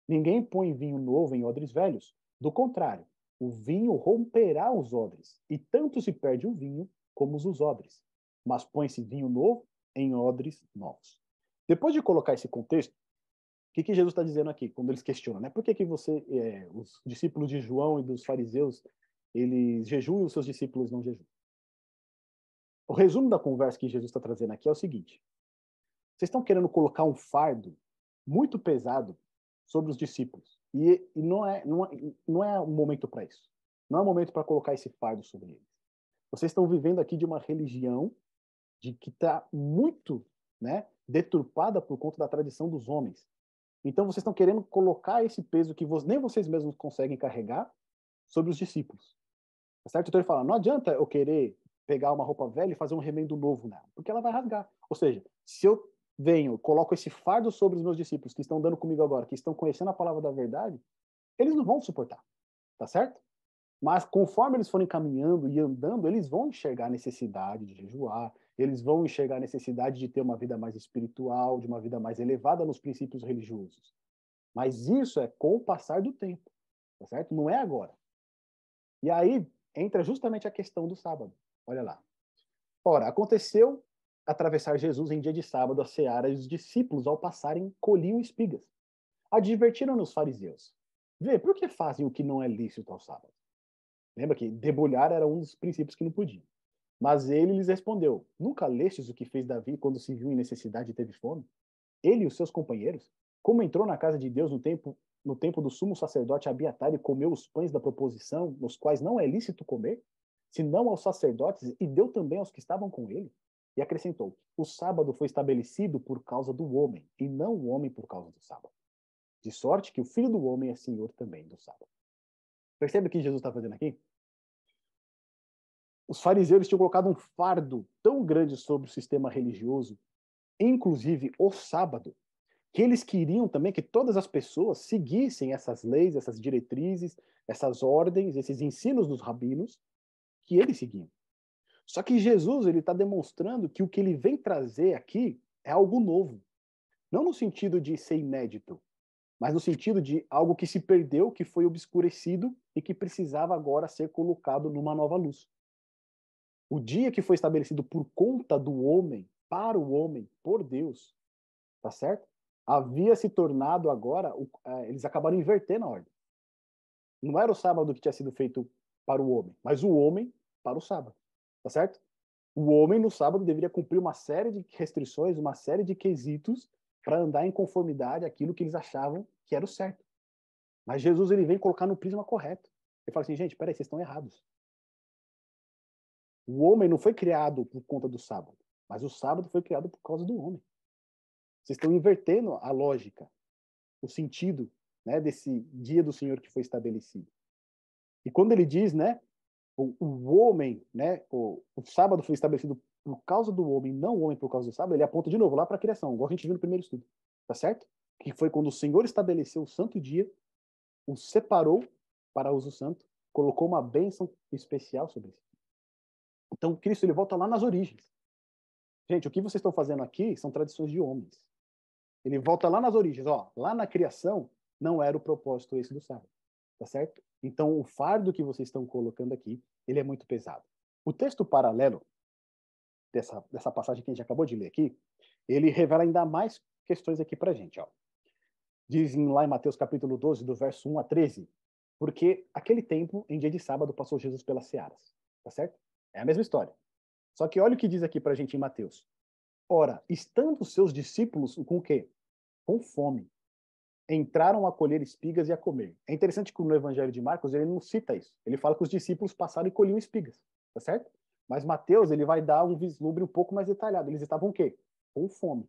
Ninguém põe vinho novo em odres velhos. Do contrário, o vinho romperá os odres, e tanto se perde o vinho como os odres. Mas põe-se vinho novo em odres novos. Depois de colocar esse contexto, o que Jesus está dizendo aqui, quando eles questionam, né? Por que os discípulos de João e dos fariseus, eles jejuam e os seus discípulos não jejuam? O resumo da conversa que Jesus está trazendo aqui é o seguinte: vocês estão querendo colocar um fardo muito pesado sobre os discípulos. E não é um momento para isso. Não é um momento para colocar esse fardo sobre eles. Vocês estão vivendo aqui de uma religião que está muito, né, deturpada por conta da tradição dos homens. Então, vocês estão querendo colocar esse peso que nem vocês mesmos conseguem carregar sobre os discípulos. Tá certo? Então ele fala, não adianta eu querer pegar uma roupa velha e fazer um remendo novo nela, porque ela vai rasgar. Ou seja, se eu venho, coloco esse fardo sobre os meus discípulos que estão dando comigo agora, que estão conhecendo a palavra da verdade, eles não vão suportar. Tá certo? Mas conforme eles forem caminhando e andando, eles vão enxergar a necessidade de jejuar, eles vão enxergar a necessidade de ter uma vida mais espiritual, de uma vida mais elevada nos princípios religiosos. Mas isso é com o passar do tempo, tá certo? Não é agora. E aí entra justamente a questão do sábado. Olha lá. Ora, aconteceu atravessar Jesus em dia de sábado a seara e os discípulos, ao passarem, colhiam espigas. Advertiram-nos os fariseus. Vê, por que fazem o que não é lícito ao sábado? Lembra que debulhar era um dos princípios que não podia. Mas ele lhes respondeu, nunca lestes o que fez Davi quando se viu em necessidade e teve fome? Ele e os seus companheiros? Como entrou na casa de Deus no tempo do sumo sacerdote Abiatar e comeu os pães da proposição, nos quais não é lícito comer, senão aos sacerdotes, e deu também aos que estavam com ele? E acrescentou, o sábado foi estabelecido por causa do homem, e não o homem por causa do sábado. De sorte que o Filho do Homem é Senhor também do sábado. Percebe o que Jesus está fazendo aqui? Os fariseus tinham colocado um fardo tão grande sobre o sistema religioso, inclusive o sábado, que eles queriam também que todas as pessoas seguissem essas leis, essas diretrizes, essas ordens, esses ensinos dos rabinos que eles seguiam. Só que Jesus ele está demonstrando que o que ele vem trazer aqui é algo novo. Não no sentido de ser inédito, mas no sentido de algo que se perdeu, que foi obscurecido e que precisava agora ser colocado numa nova luz. O dia que foi estabelecido por conta do homem, para o homem, por Deus, tá certo? Havia se tornado agora, eles acabaram invertendo a ordem. Não era o sábado que tinha sido feito para o homem, mas o homem para o sábado, tá certo? O homem no sábado deveria cumprir uma série de restrições, uma série de quesitos para andar em conformidade àquilo que eles achavam que era o certo. Mas Jesus ele vem colocar no prisma correto. Ele fala assim, gente, peraí, vocês estão errados. O homem não foi criado por conta do sábado, mas o sábado foi criado por causa do homem. Vocês estão invertendo a lógica, o sentido, né, desse dia do Senhor que foi estabelecido. E quando ele diz, né, o homem, né, o sábado foi estabelecido por causa do homem, não o homem por causa do sábado, ele aponta de novo lá para a criação, igual a gente viu no primeiro estudo, tá certo? Que foi quando o Senhor estabeleceu o santo dia, o separou para uso santo, colocou uma bênção especial sobre isso. Então, Cristo ele volta lá nas origens. Gente, o que vocês estão fazendo aqui são tradições de homens. Ele volta lá nas origens, ó, lá na criação não era o propósito esse do sábado, tá certo? Então, o fardo que vocês estão colocando aqui, ele é muito pesado. O texto paralelo dessa passagem que a gente acabou de ler aqui, ele revela ainda mais questões aqui pra gente, ó. Diz lá em Mateus capítulo 12, do verso 1 a 13, porque aquele tempo, em dia de sábado, passou Jesus pelas searas, tá certo? É a mesma história. Só que olha o que diz aqui pra gente em Mateus. Ora, estando os seus discípulos com o quê? Com fome, entraram a colher espigas e a comer. É interessante que no Evangelho de Marcos ele não cita isso. Ele fala que os discípulos passaram e colhiam espigas, tá certo? Mas Mateus ele vai dar um vislumbre um pouco mais detalhado. Eles estavam o quê? Com fome.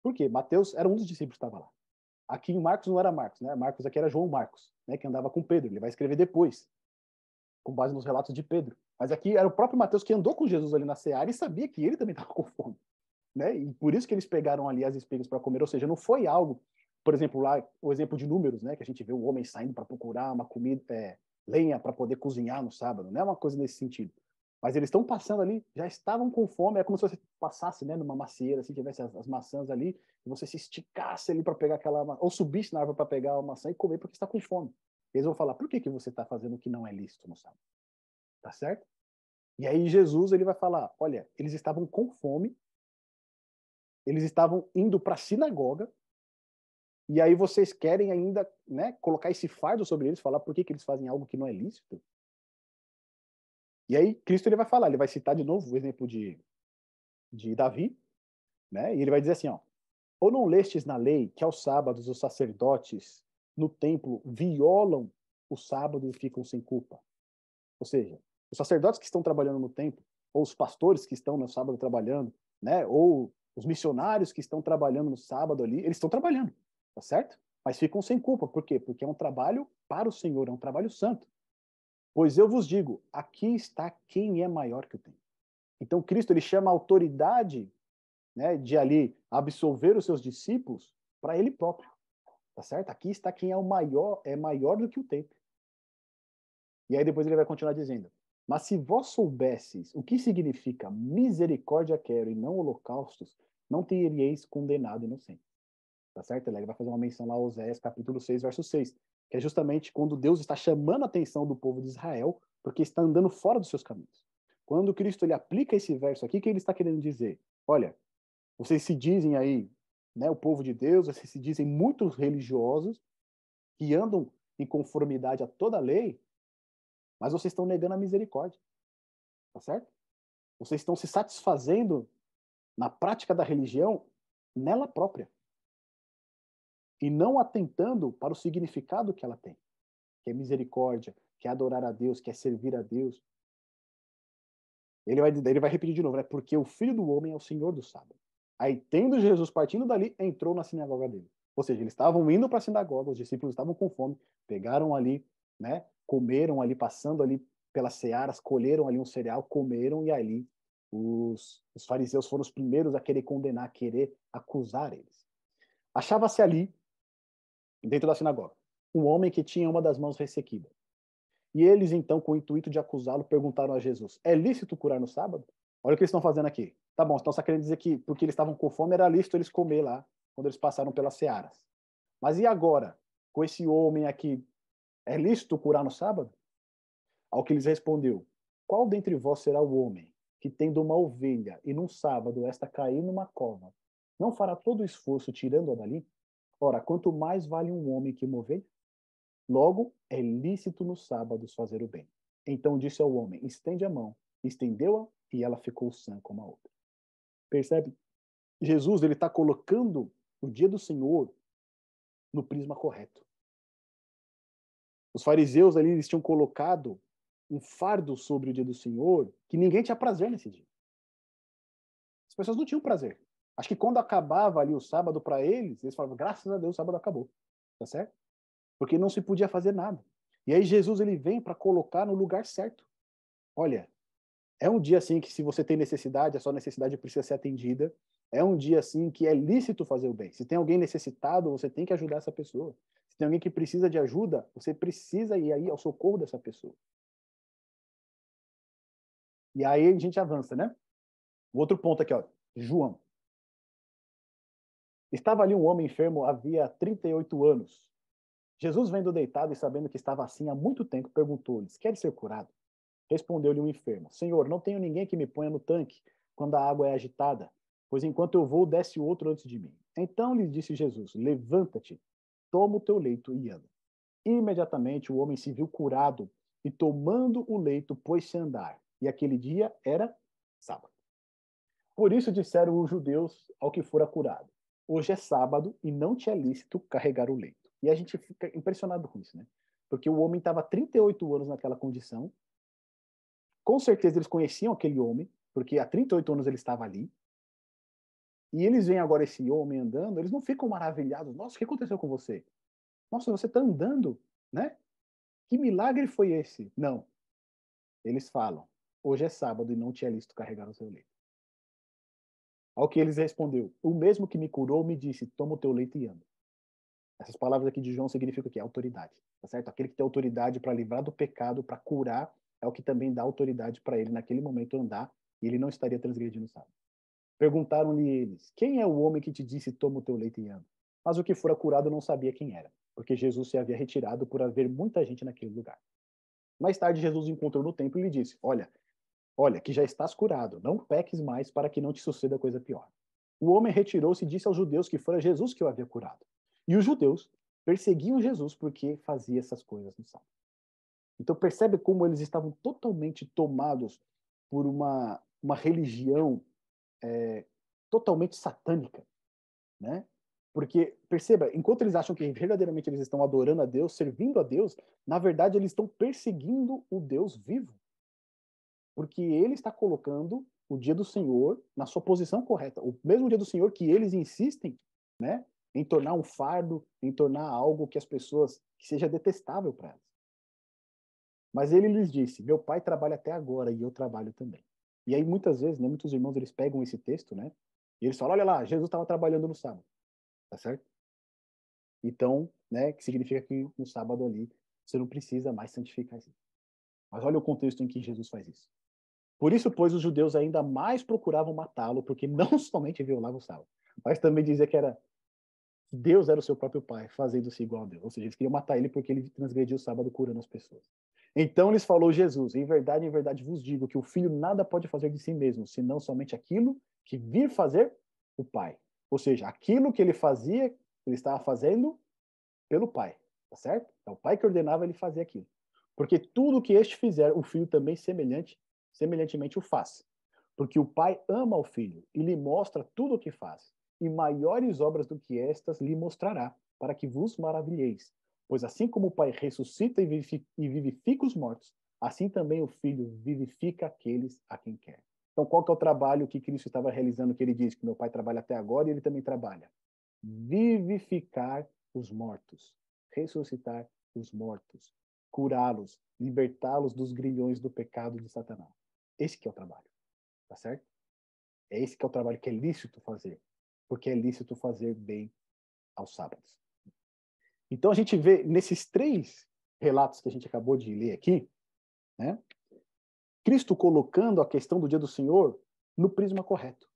Por quê? Mateus era um dos discípulos que estava lá. Aqui em Marcos não era Marcos, né? Marcos aqui era João Marcos, né? Que andava com Pedro. Ele vai escrever depois, com base nos relatos de Pedro. Mas aqui era o próprio Mateus que andou com Jesus ali na seara e sabia que ele também estava com fome. Né? E por isso que eles pegaram ali as espigas para comer, ou seja, não foi algo, por exemplo, lá o exemplo de Números, né, que a gente vê o homem saindo para procurar uma comida, lenha para poder cozinhar no sábado, não é uma coisa nesse sentido. Mas eles estão passando ali, já estavam com fome, é como se você passasse, né, numa macieira, se tivesse as maçãs ali, e você se esticasse ali para pegar aquela, ou subisse na árvore para pegar uma maçã e comer porque está com fome. Eles vão falar, por que você está fazendo o que não é lícito no sábado? Tá certo? E aí Jesus ele vai falar, olha, eles estavam com fome, eles estavam indo para a sinagoga, e aí vocês querem ainda, né, colocar esse fardo sobre eles, falar por que eles fazem algo que não é lícito? E aí Cristo ele vai falar, ele vai citar de novo o exemplo de Davi, né, e ele vai dizer assim, ó, ou não lestes na lei que aos sábados os sacerdotes no templo violam o sábado e ficam sem culpa? Ou seja, os sacerdotes que estão trabalhando no templo, ou os pastores que estão no sábado trabalhando, né, ou os missionários que estão trabalhando no sábado ali, eles estão trabalhando. tá certo? Mas ficam sem culpa. Por quê? Porque é um trabalho para o Senhor, é um trabalho santo. Pois eu vos digo, aqui está quem é maior que o templo. Então Cristo ele chama a autoridade, né, de ali absolver os seus discípulos para ele próprio, tá certo? Aqui está quem é o maior, é maior do que o templo. E aí depois ele vai continuar dizendo: mas se vós soubesseis o que significa misericórdia quero e não holocaustos, não teríeis condenado inocente. Tá certo? Ele vai fazer uma menção lá a Oséias, capítulo 6, verso 6, que é justamente quando Deus está chamando a atenção do povo de Israel, porque está andando fora dos seus caminhos. Quando Cristo ele aplica esse verso aqui, o que ele está querendo dizer? Olha, vocês se dizem aí, né, o povo de Deus, vocês se dizem muito religiosos, que andam em conformidade a toda a lei, mas vocês estão negando a misericórdia, tá certo? Vocês estão se satisfazendo na prática da religião nela própria e não atentando para o significado que ela tem, que é misericórdia, que é adorar a Deus, que é servir a Deus. Ele vai repetir de novo, né? Porque o Filho do Homem é o Senhor do sábado. Aí, tendo Jesus partindo dali, entrou na sinagoga dele. Ou seja, eles estavam indo para a sinagoga, os discípulos estavam com fome, pegaram ali, né? Comeram ali, passando ali pelas searas, colheram ali um cereal, comeram, e ali os fariseus foram os primeiros a querer condenar, a querer acusar eles. Achava-se ali, dentro da sinagoga, um homem que tinha uma das mãos ressequida. E eles, então, com o intuito de acusá-lo, perguntaram a Jesus: é lícito curar no sábado? Olha o que eles estão fazendo aqui. Tá bom, então você está querendo dizer que porque eles estavam com fome era lícito eles comer lá, quando eles passaram pelas searas. Mas e agora? Com esse homem aqui, é lícito curar no sábado? Ao que lhes respondeu: qual dentre vós será o homem que, tendo uma ovelha e num sábado esta cair numa cova, não fará todo o esforço tirando-a dali? Ora, quanto mais vale um homem que uma ovelha? Logo, é lícito nos sábados fazer o bem. Então disse ao homem: estende a mão. Estendeu-a e ela ficou sã como a outra. Percebe? Jesus ele está colocando o dia do Senhor no prisma correto. Os fariseus ali eles tinham colocado um fardo sobre o dia do Senhor que ninguém tinha prazer nesse dia. As pessoas não tinham prazer. Acho que quando acabava ali o sábado para eles, eles falavam: graças a Deus o sábado acabou. Tá certo? Porque não se podia fazer nada. E aí Jesus ele vem para colocar no lugar certo. Olha, é um dia assim que se você tem necessidade, a sua necessidade precisa ser atendida. É um dia assim que é lícito fazer o bem. Se tem alguém necessitado, você tem que ajudar essa pessoa. Se tem alguém que precisa de ajuda, você precisa ir aí ao socorro dessa pessoa. E aí a gente avança, né? O outro ponto aqui, ó, João. Estava ali um homem enfermo havia 38 anos. Jesus, vendo deitado e sabendo que estava assim há muito tempo, perguntou-lhes: quer ser curado? Respondeu-lhe o enfermo: Senhor, não tenho ninguém que me ponha no tanque quando a água é agitada, pois enquanto eu vou, desce outro antes de mim. Então lhe disse Jesus: levanta-te, toma o teu leito e anda. Imediatamente o homem se viu curado e, tomando o leito, pôs-se a andar. E aquele dia era sábado. Por isso disseram os judeus ao que fora curado: hoje é sábado e não te é lícito carregar o leito. E a gente fica impressionado com isso, né? Porque o homem estava 38 anos naquela condição. Com certeza eles conheciam aquele homem, porque há 38 anos ele estava ali. E eles veem agora esse homem andando, eles não ficam maravilhados. Nossa, o que aconteceu com você? Nossa, você está andando, né? Que milagre foi esse? Não. Eles falam: hoje é sábado e não te é lícito carregar o seu leito. Ao que eles respondeu: o mesmo que me curou me disse: toma o teu leito e anda. Essas palavras aqui de João significam o quê? Autoridade, tá certo? Aquele que tem autoridade para livrar do pecado, para curar, é o que também dá autoridade para ele naquele momento andar, e ele não estaria transgredindo o sábado. Perguntaram-lhe eles: quem é o homem que te disse toma o teu leito e anda? Mas o que fora curado não sabia quem era, porque Jesus se havia retirado por haver muita gente naquele lugar. Mais tarde Jesus o encontrou no templo e lhe disse: olha, que já estás curado, não peques mais para que não te suceda coisa pior. O homem retirou-se e disse aos judeus que fora Jesus que o havia curado. E os judeus perseguiam Jesus porque fazia essas coisas no sábado. Então percebe como eles estavam totalmente tomados por uma religião totalmente satânica, né? Porque, perceba, enquanto eles acham que verdadeiramente eles estão adorando a Deus, servindo a Deus, na verdade eles estão perseguindo o Deus vivo. Porque ele está colocando o dia do Senhor na sua posição correta. O mesmo dia do Senhor que eles insistem, né, em tornar um fardo, em tornar algo que as pessoas, que seja detestável para elas. Mas ele lhes disse, meu pai trabalha até agora e eu trabalho também. E aí muitas vezes, né, muitos irmãos, eles pegam esse texto, né, e eles falam, olha lá, Jesus estava trabalhando no sábado, tá certo? Então, né, que significa que no sábado ali, você não precisa mais santificar isso. Mas olha o contexto em que Jesus faz isso. Por isso, pois, os judeus ainda mais procuravam matá-lo, porque não somente violava o sábado, mas também dizia que Deus era o seu próprio pai, fazendo-se igual a Deus. Ou seja, eles queriam matar ele porque ele transgrediu o sábado curando as pessoas. Então lhes falou Jesus, em verdade vos digo que o filho nada pode fazer de si mesmo, senão somente aquilo que vir fazer o pai. Ou seja, aquilo que ele fazia, ele estava fazendo pelo pai, tá certo? É o pai que ordenava ele fazer aquilo. Porque tudo que este fizer, o filho também semelhantemente o faz. Porque o pai ama o filho e lhe mostra tudo o que faz. E maiores obras do que estas lhe mostrará, para que vos maravilheis. Pois assim como o pai ressuscita e vivifica os mortos, assim também o filho vivifica aqueles a quem quer. Então, qual que é o trabalho que Cristo estava realizando, que ele diz que meu pai trabalha até agora e ele também trabalha? Vivificar os mortos, ressuscitar os mortos, curá-los, libertá-los dos grilhões do pecado de Satanás. Esse que é o trabalho, tá certo? É esse que é o trabalho que é lícito fazer, porque é lícito fazer bem aos sábados. Então a gente vê nesses 3 relatos que a gente acabou de ler aqui, né? Cristo colocando a questão do dia do Senhor no prisma correto.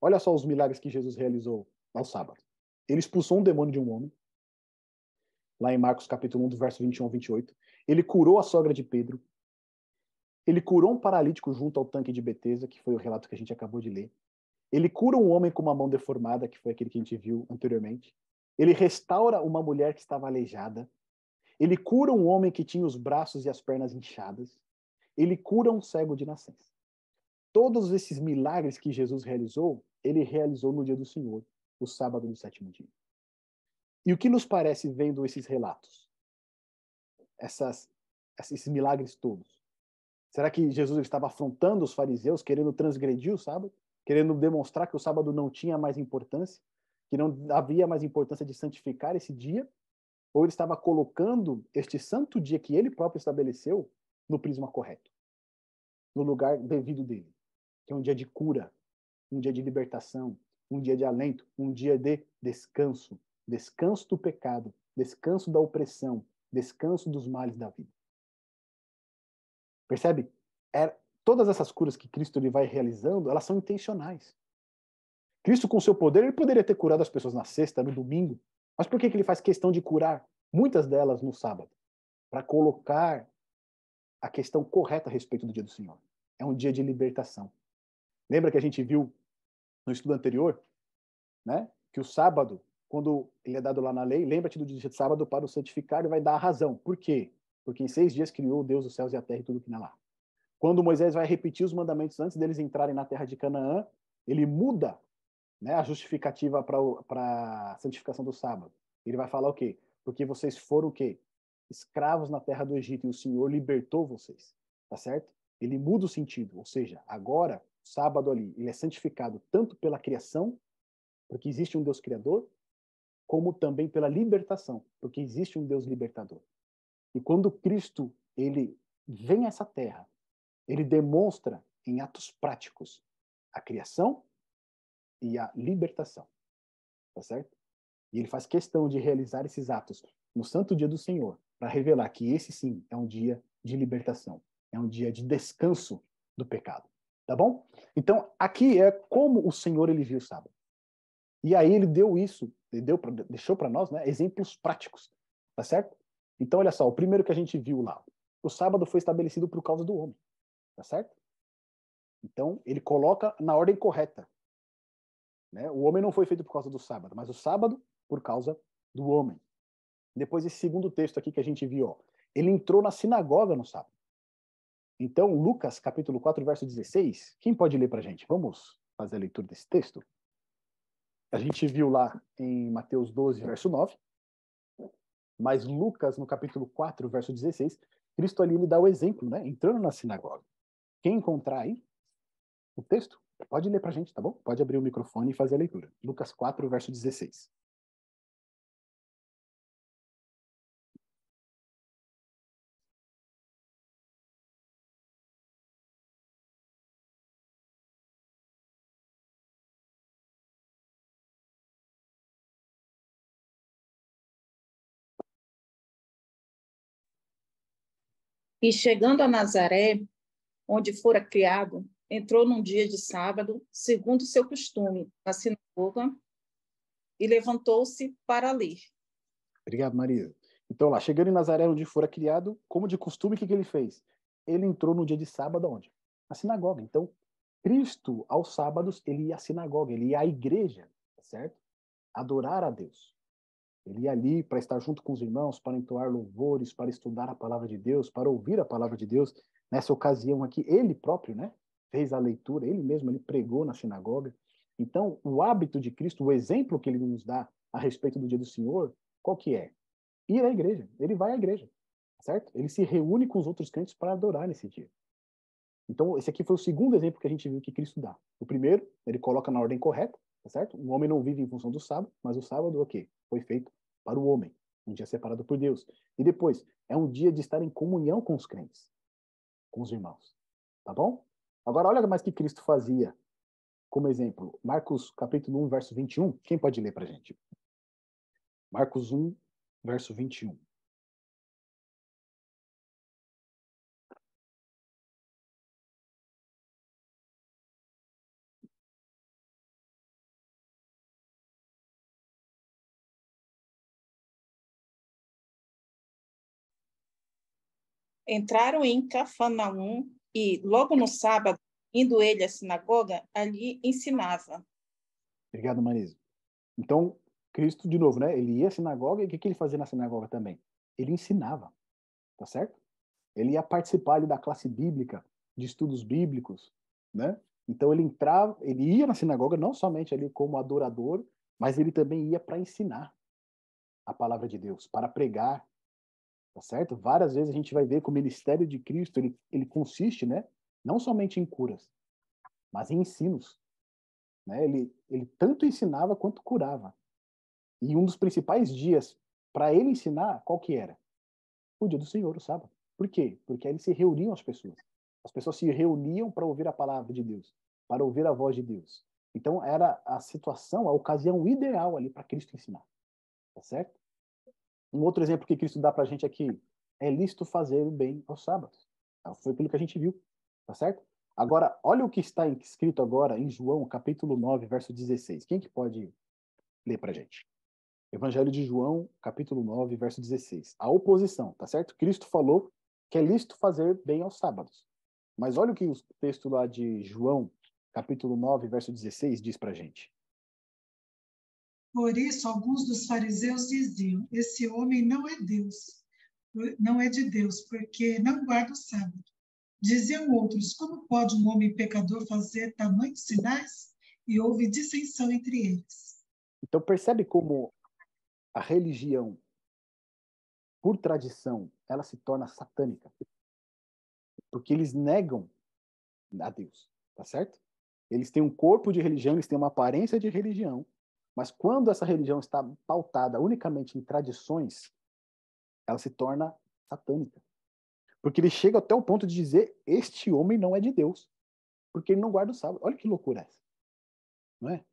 Olha só os milagres que Jesus realizou ao sábado. Ele expulsou um demônio de um homem, lá em Marcos capítulo 1, do verso 21 ao 28. Ele curou a sogra de Pedro. Ele curou um paralítico junto ao tanque de Betesda, que foi o relato que a gente acabou de ler. Ele cura um homem com uma mão deformada, que foi aquele que a gente viu anteriormente. Ele restaura uma mulher que estava aleijada. Ele cura um homem que tinha os braços e as pernas inchadas. Ele cura um cego de nascença. Todos esses milagres que Jesus realizou, ele realizou no dia do Senhor, o sábado do 7º dia. E o que nos parece vendo esses relatos? Esses milagres todos? Será que Jesus estava afrontando os fariseus, querendo transgredir o sábado? Querendo demonstrar que o sábado não tinha mais importância? Que não havia mais importância de santificar esse dia? Ou ele estava colocando este santo dia que ele próprio estabeleceu no prisma correto? No lugar devido dele? Que é um dia de cura, um dia de libertação, um dia de alento, um dia de descanso. Descanso do pecado, descanso da opressão, descanso dos males da vida. Percebe? Todas essas curas que Cristo ele vai realizando, elas são intencionais. Cristo, com seu poder, ele poderia ter curado as pessoas na sexta, no domingo, mas por que ele faz questão de curar muitas delas no sábado? Para colocar a questão correta a respeito do dia do Senhor. É um dia de libertação. Lembra que a gente viu no estudo anterior, né, que o sábado, quando ele é dado lá na lei, lembra-te do dia de sábado para o santificar e vai dar a razão. Por quê? Porque em 6 dias criou Deus os céus e a terra e tudo que nela há. Quando Moisés vai repetir os mandamentos antes deles entrarem na terra de Canaã, ele muda, né, a justificativa para a santificação do sábado. Ele vai falar o quê? Porque vocês foram o quê? Escravos na terra do Egito e o Senhor libertou vocês. Tá certo? Ele muda o sentido. Ou seja, agora, o sábado ali, ele é santificado tanto pela criação, porque existe um Deus criador, como também pela libertação, porque existe um Deus libertador. E quando Cristo ele vem a essa terra, ele demonstra em atos práticos a criação e a libertação, tá certo? E ele faz questão de realizar esses atos no santo dia do Senhor, para revelar que esse sim é um dia de libertação, é um dia de descanso do pecado, tá bom? Então, aqui é como o Senhor ele viu o sábado. E aí ele deu isso, ele deixou para nós, né, exemplos práticos, tá certo? Então, olha só, o primeiro que a gente viu lá, o sábado foi estabelecido por causa do homem, tá certo? Então, ele coloca na ordem correta. Né? O homem não foi feito por causa do sábado, mas o sábado por causa do homem. Depois, esse segundo texto aqui que a gente viu, ó, ele entrou na sinagoga no sábado. Então, Lucas, capítulo 4, verso 16, quem pode ler para a gente? Vamos fazer a leitura desse texto? A gente viu lá em Mateus 12, verso 9, mas Lucas, no capítulo 4, verso 16, Cristo ali ele dá o exemplo, né? Entrando na sinagoga. Quem encontrar aí o texto, Pode ler para a gente, tá bom? Pode abrir o microfone e fazer a leitura. Lucas 4, verso 16. E chegando a Nazaré, onde fora criado, entrou num dia de sábado, segundo seu costume, na sinagoga, e levantou-se para ler. Obrigado, Maria. Então, lá, chegando em Nazaré, onde fora criado, como de costume, o que ele fez? Ele entrou no dia de sábado, onde? Na sinagoga. Então, Cristo, aos sábados, ele ia à sinagoga, ele ia à igreja, certo? Adorar a Deus. Ele ia ali para estar junto com os irmãos, para entoar louvores, para estudar a palavra de Deus, para ouvir a palavra de Deus. Nessa ocasião aqui, ele próprio, né, fez a leitura, ele mesmo, ele pregou na sinagoga. Então, o hábito de Cristo, o exemplo que ele nos dá a respeito do dia do Senhor, qual que é? Ir à igreja. Ele vai à igreja, certo? Ele se reúne com os outros crentes para adorar nesse dia. Então, esse aqui foi o segundo exemplo que a gente viu que Cristo dá. O primeiro, ele coloca na ordem correta, tá certo? O homem não vive em função do sábado, mas o sábado, o quê? Foi feito para o homem, um dia separado por Deus. E depois, é um dia de estar em comunhão com os crentes, com os irmãos. Tá bom? Agora, olha mais que Cristo fazia como exemplo. Marcos, capítulo 1, verso 21. Quem pode ler para a gente? Marcos 1, verso 21. Entraram em Cafarnaum e, logo no sábado, indo ele à sinagoga, ali ensinava. Obrigado, Marisa. Então, Cristo, de novo, né? Ele ia à sinagoga e o que ele fazia na sinagoga também? Ele ensinava, tá certo? Ele ia participar ali da classe bíblica, de estudos bíblicos, né? Então ele entrava, ele ia na sinagoga não somente ali como adorador, mas ele também ia para ensinar a palavra de Deus, para pregar, tá certo? Várias vezes a gente vai ver que o ministério de Cristo, ele consiste, né? Não somente em curas, mas em ensinos, né? Ele tanto ensinava quanto curava. E um dos principais dias para ele ensinar, qual que era? O dia do Senhor, o sábado. Por quê? Porque aí eles se reuniam as pessoas. As pessoas se reuniam para ouvir a palavra de Deus, para ouvir a voz de Deus. Então era a situação, a ocasião ideal ali para Cristo ensinar. Tá certo? Um outro exemplo que Cristo dá para a gente aqui é lícito fazer o bem aos sábados. Foi aquilo que a gente viu. Tá certo? Agora, olha o que está escrito agora em João, capítulo 9, verso 16. Quem que pode ler para a gente? Evangelho de João, capítulo 9, verso 16. A oposição, tá certo? Cristo falou que é lícito fazer bem aos sábados. Mas olha o que o texto lá de João, capítulo 9, verso 16, diz pra gente. Por isso, alguns dos fariseus diziam: esse homem não é Deus, não é de Deus, porque não guarda o sábado. Diziam outros: como pode um homem pecador fazer tamanhos sinais? E houve dissensão entre eles. Então percebe como a religião, por tradição, ela se torna satânica. Porque eles negam a Deus, tá certo? Eles têm um corpo de religião, eles têm uma aparência de religião, mas quando essa religião está pautada unicamente em tradições, ela se torna satânica. Porque ele chega até o ponto de dizer: este homem não é de Deus, porque ele não guarda o sábado. Olha que loucura essa, não é?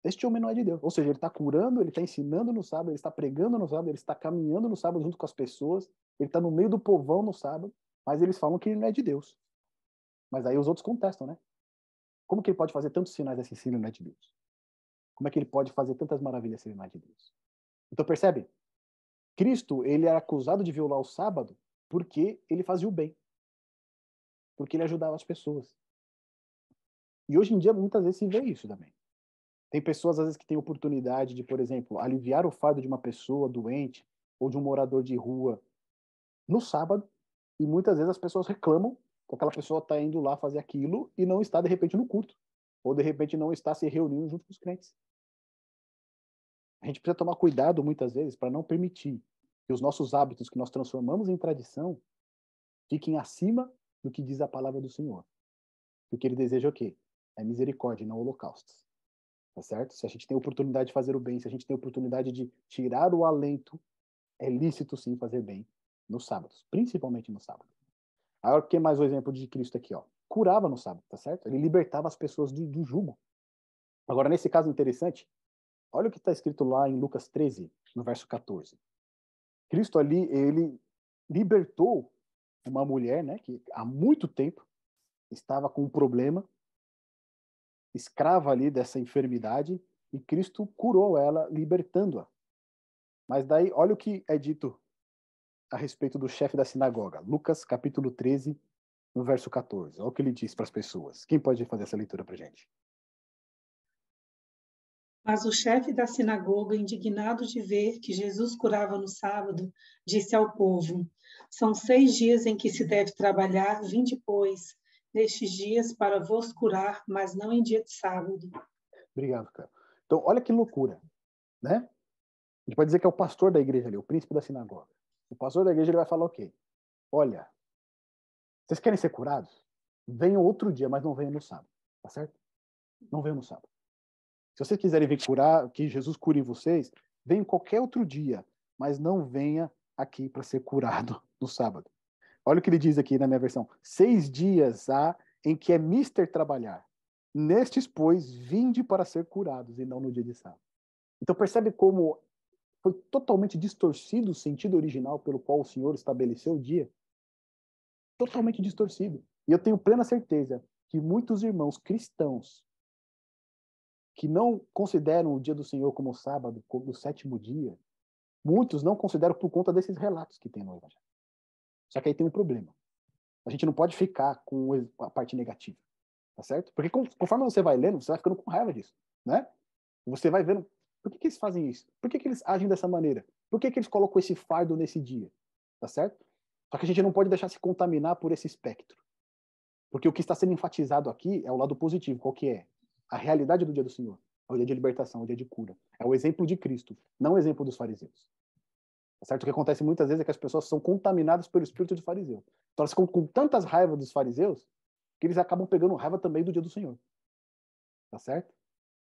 Este homem não é de Deus. Ou seja, ele está curando, ele está ensinando no sábado, ele está pregando no sábado, ele está caminhando no sábado junto com as pessoas, ele está no meio do povão no sábado, mas eles falam que ele não é de Deus. Mas aí os outros contestam, né? Como que ele pode fazer tantos sinais assim se ele não é de Deus? Como é que ele pode fazer tantas maravilhas se ele não é de Deus? Então percebe? Cristo, ele era acusado de violar o sábado porque ele fazia o bem, porque ele ajudava as pessoas. E hoje em dia, muitas vezes, se vê isso também. Tem pessoas, às vezes, que têm oportunidade de, por exemplo, aliviar o fardo de uma pessoa doente ou de um morador de rua no sábado, e muitas vezes as pessoas reclamam que aquela pessoa está indo lá fazer aquilo e não está, de repente, no culto. Ou, de repente, não está se reunindo junto com os crentes. A gente precisa tomar cuidado, muitas vezes, para não permitir que os nossos hábitos que nós transformamos em tradição fiquem acima do que diz a palavra do Senhor. Porque ele deseja o quê? é misericórdia, não holocaustos. Tá certo? Se a gente tem oportunidade de fazer o bem, se a gente tem oportunidade de tirar o alento, é lícito sim fazer bem nos sábados, principalmente no sábado. Agora, o que mais o exemplo de Cristo aqui, ó? Curava no sábado, tá certo? Ele libertava as pessoas do jugo. Agora, nesse caso interessante, olha o que está escrito lá em Lucas 13, no verso 14. Cristo ali, ele libertou uma mulher, né, que há muito tempo estava com um problema, escrava ali dessa enfermidade, e Cristo curou ela, libertando-a. Mas daí, olha o que é dito a respeito do chefe da sinagoga. Lucas, capítulo 13, no verso 14. Olha o que ele diz para as pessoas. Quem pode fazer essa leitura para a gente? Mas o chefe da sinagoga, indignado de ver que Jesus curava no sábado, disse ao povo: São 6 dias em que se deve trabalhar, vinde, pois, nestes dias para vos curar, mas não em dia de sábado. Obrigado, cara. Então, olha que loucura, né? A gente pode dizer que é o pastor da igreja ali, o príncipe da sinagoga. O pastor da igreja ele vai falar o quê? Olha, vocês querem ser curados? Venham outro dia, mas não venham no sábado, tá certo? Não venham no sábado. Se vocês quiserem vir curar, que Jesus cure vocês, venham qualquer outro dia, mas não venha aqui para ser curado no sábado. Olha o que ele diz aqui na minha versão. 6 dias há em que é mister trabalhar. Nestes, pois, vinde para ser curados, e não no dia de sábado. Então percebe como foi totalmente distorcido o sentido original pelo qual o Senhor estabeleceu o dia? Totalmente distorcido. E eu tenho plena certeza que muitos irmãos cristãos que não consideram o dia do Senhor como sábado, como o 7º dia, muitos não consideram por conta desses relatos que tem no Evangelho. Só que aí tem um problema. A gente não pode ficar com a parte negativa, tá certo? Porque conforme você vai lendo, você vai ficando com raiva disso, né? Você vai vendo, por que eles fazem isso? Por que eles agem dessa maneira? Por que eles colocam esse fardo nesse dia? Tá certo? Só que a gente não pode deixar se contaminar por esse espectro. Porque o que está sendo enfatizado aqui é o lado positivo. Qual que é? A realidade do dia do Senhor. É o dia de libertação, é o dia de cura. É o exemplo de Cristo, não o exemplo dos fariseus. Tá certo? O que acontece muitas vezes é que as pessoas são contaminadas pelo espírito de fariseu. Então elas ficam com tantas raivas dos fariseus que eles acabam pegando raiva também do dia do Senhor. Tá certo?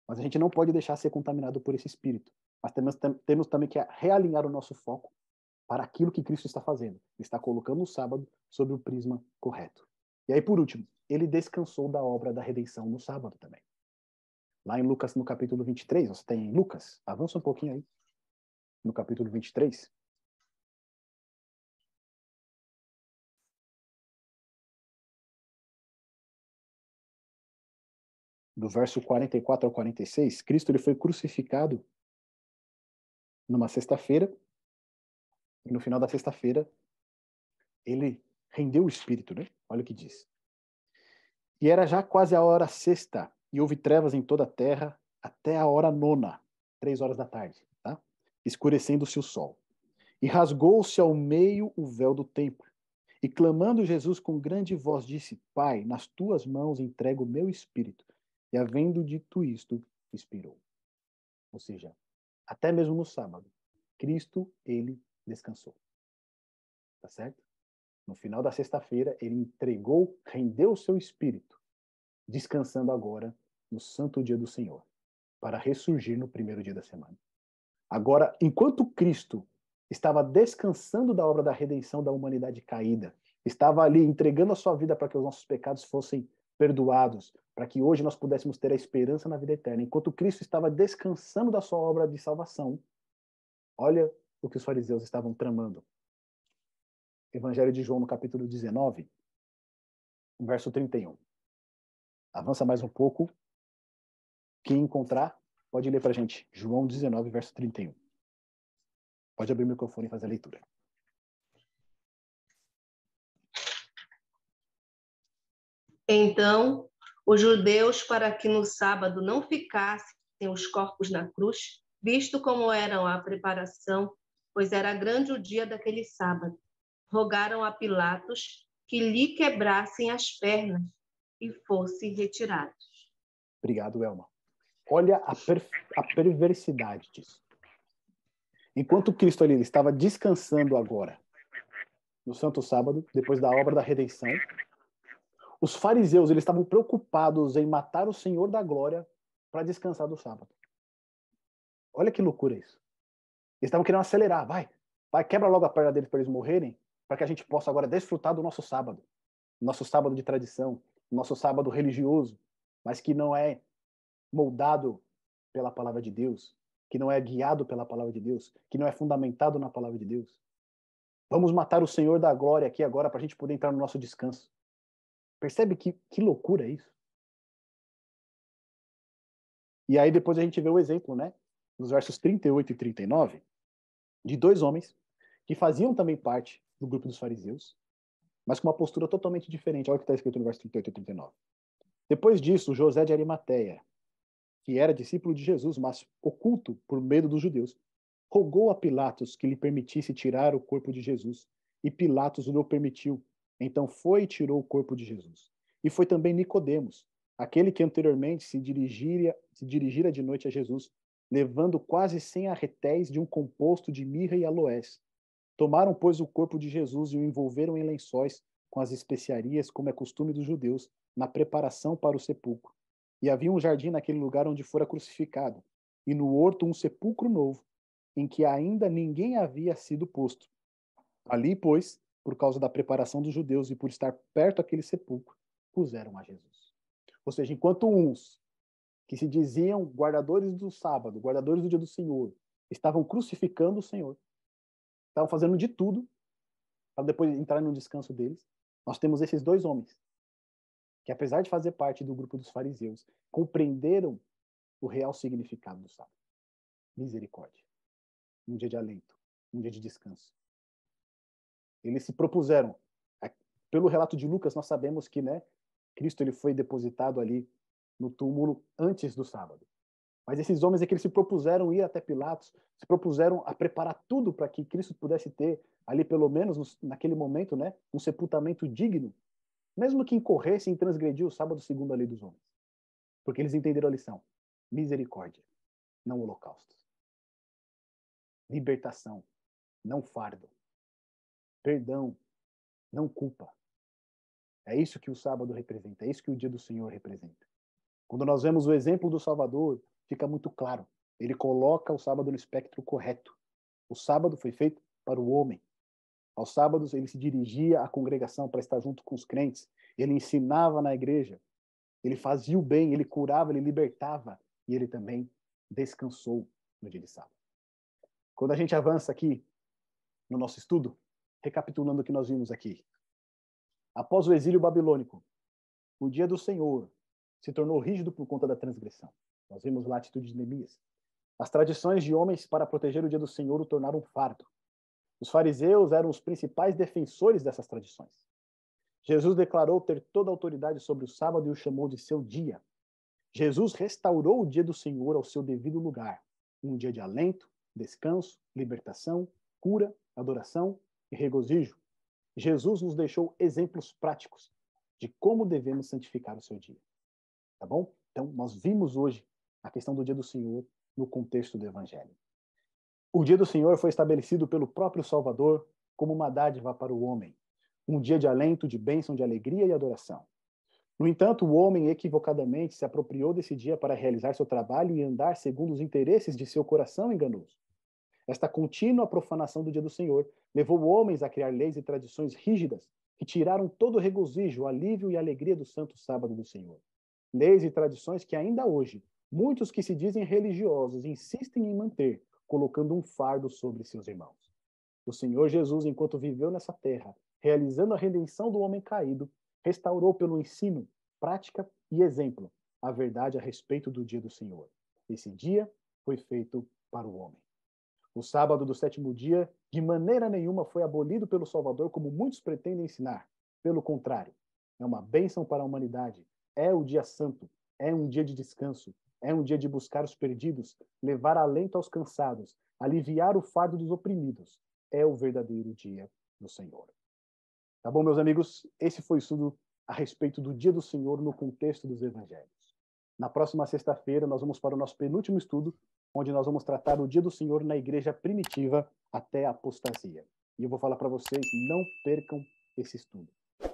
Mas a gente não pode deixar ser contaminado por esse espírito. Mas temos também que realinhar o nosso foco para aquilo que Cristo está fazendo. Ele está colocando o sábado sob o prisma correto. E aí, por último, ele descansou da obra da redenção no sábado também. Lá em Lucas, no capítulo 23, você tem Lucas, avança um pouquinho aí, no capítulo 23. Do verso 44 ao 46, Cristo ele foi crucificado numa sexta-feira, e no final da sexta-feira, ele rendeu o espírito, né? Olha o que diz. E era já quase a hora sexta, e houve trevas em toda a terra, até a hora nona, 3 horas da tarde, tá? Escurecendo-se o sol. E rasgou-se ao meio o véu do templo. E clamando Jesus com grande voz, disse: Pai, nas tuas mãos entrego o meu espírito. E havendo dito isto, expirou. Ou seja, até mesmo no sábado, Cristo, ele descansou. Tá certo? No final da sexta-feira, ele entregou, rendeu o seu espírito, descansando agora no santo dia do Senhor, para ressurgir no primeiro dia da semana. Agora, enquanto Cristo estava descansando da obra da redenção da humanidade caída, estava ali entregando a sua vida para que os nossos pecados fossem perdoados, para que hoje nós pudéssemos ter a esperança na vida eterna. Enquanto Cristo estava descansando da sua obra de salvação, olha o que os fariseus estavam tramando. Evangelho de João, no capítulo 19, verso 31. Avança mais um pouco. Quem encontrar, pode ler para a gente. João 19, verso 31. Pode abrir o microfone e fazer a leitura. Então, os judeus, para que no sábado não ficassem os corpos na cruz, visto como eram a preparação, pois era grande o dia daquele sábado, rogaram a Pilatos que lhe quebrassem as pernas e fosse retirado. Obrigado, Elma. Olha a perversidade disso. Enquanto Cristo ali estava descansando agora, no Santo Sábado, depois da obra da redenção, Os fariseus, eles estavam preocupados em matar o Senhor da glória para descansar do sábado. Olha que loucura isso. Eles estavam querendo acelerar. Vai, quebra logo a perna deles para eles morrerem, para que a gente possa agora desfrutar do nosso sábado de tradição, nosso sábado religioso, mas que não é moldado pela palavra de Deus, que não é guiado pela palavra de Deus, que não é fundamentado na palavra de Deus. Vamos matar o Senhor da glória aqui agora para a gente poder entrar no nosso descanso. Percebe que loucura é isso? E aí depois a gente vê o exemplo, né? Nos versos 38 e 39, de dois homens que faziam também parte do grupo dos fariseus, mas com uma postura totalmente diferente. Olha o que está escrito no verso 38 e 39. Depois disso, José de Arimateia, que era discípulo de Jesus, mas oculto por medo dos judeus, rogou a Pilatos que lhe permitisse tirar o corpo de Jesus. E Pilatos o permitiu. Então foi e tirou o corpo de Jesus. E foi também Nicodemos, aquele que anteriormente se dirigira de noite a Jesus, levando quase 100 arretéis de um composto de mirra e aloés. Tomaram, pois, o corpo de Jesus e o envolveram em lençóis com as especiarias, como é costume dos judeus, na preparação para o sepulcro. E havia um jardim naquele lugar onde fora crucificado, e no horto um sepulcro novo, em que ainda ninguém havia sido posto. Ali, pois, por causa da preparação dos judeus e por estar perto daquele sepulcro, puseram a Jesus. Ou seja, enquanto uns que se diziam guardadores do sábado, guardadores do dia do Senhor, estavam crucificando o Senhor, estavam fazendo de tudo para depois entrar no descanso deles, nós temos esses dois homens que, apesar de fazer parte do grupo dos fariseus, compreenderam o real significado do sábado. Misericórdia. Um dia de alento, um dia de descanso. Eles se propuseram. Pelo relato de Lucas, nós sabemos que, né, Cristo ele foi depositado ali no túmulo antes do sábado. Mas esses homens é que eles se propuseram ir até Pilatos, se propuseram a preparar tudo para que Cristo pudesse ter ali, pelo menos naquele momento, né, um sepultamento digno, mesmo que incorresse em transgredir o sábado segundo a lei dos homens. Porque eles entenderam a lição. Misericórdia, não holocausto. Libertação, não fardo. Perdão, não culpa. É isso que o sábado representa, é isso que o dia do Senhor representa. Quando nós vemos o exemplo do Salvador, fica muito claro. Ele coloca o sábado no espectro correto. O sábado foi feito para o homem. Aos sábados ele se dirigia à congregação para estar junto com os crentes. Ele ensinava na igreja. Ele fazia o bem, ele curava, ele libertava. E ele também descansou no dia de sábado. Quando a gente avança aqui no nosso estudo, recapitulando o que nós vimos aqui. Após o exílio babilônico, o dia do Senhor se tornou rígido por conta da transgressão. Nós vimos lá a atitude de Neemias. As tradições de homens para proteger o dia do Senhor o tornaram um fardo. Os fariseus eram os principais defensores dessas tradições. Jesus declarou ter toda a autoridade sobre o sábado e o chamou de seu dia. Jesus restaurou o dia do Senhor ao seu devido lugar. Um dia de alento, descanso, libertação, cura, adoração e regozijo. Jesus nos deixou exemplos práticos de como devemos santificar o seu dia. Tá bom? Então, nós vimos hoje a questão do dia do Senhor no contexto do Evangelho. O dia do Senhor foi estabelecido pelo próprio Salvador como uma dádiva para o homem. Um dia de alento, de bênção, de alegria e adoração. No entanto, o homem equivocadamente se apropriou desse dia para realizar seu trabalho e andar segundo os interesses de seu coração enganoso. Esta contínua profanação do dia do Senhor levou homens a criar leis e tradições rígidas que tiraram todo o regozijo, o alívio e a alegria do santo sábado do Senhor. Leis e tradições que ainda hoje, muitos que se dizem religiosos insistem em manter, colocando um fardo sobre seus irmãos. O Senhor Jesus, enquanto viveu nessa terra, realizando a redenção do homem caído, restaurou pelo ensino, prática e exemplo a verdade a respeito do dia do Senhor. Esse dia foi feito para o homem. O sábado do sétimo dia, de maneira nenhuma, foi abolido pelo Salvador, como muitos pretendem ensinar. Pelo contrário, é uma bênção para a humanidade. É o dia santo, é um dia de descanso, é um dia de buscar os perdidos, levar alento aos cansados, aliviar o fardo dos oprimidos. É o verdadeiro dia do Senhor. Tá bom, meus amigos? Esse foi o estudo a respeito do dia do Senhor no contexto dos evangelhos. Na próxima sexta-feira, nós vamos para o nosso penúltimo estudo, onde nós vamos tratar o dia do Senhor na igreja primitiva até a apostasia. E eu vou falar para vocês, não percam esse estudo,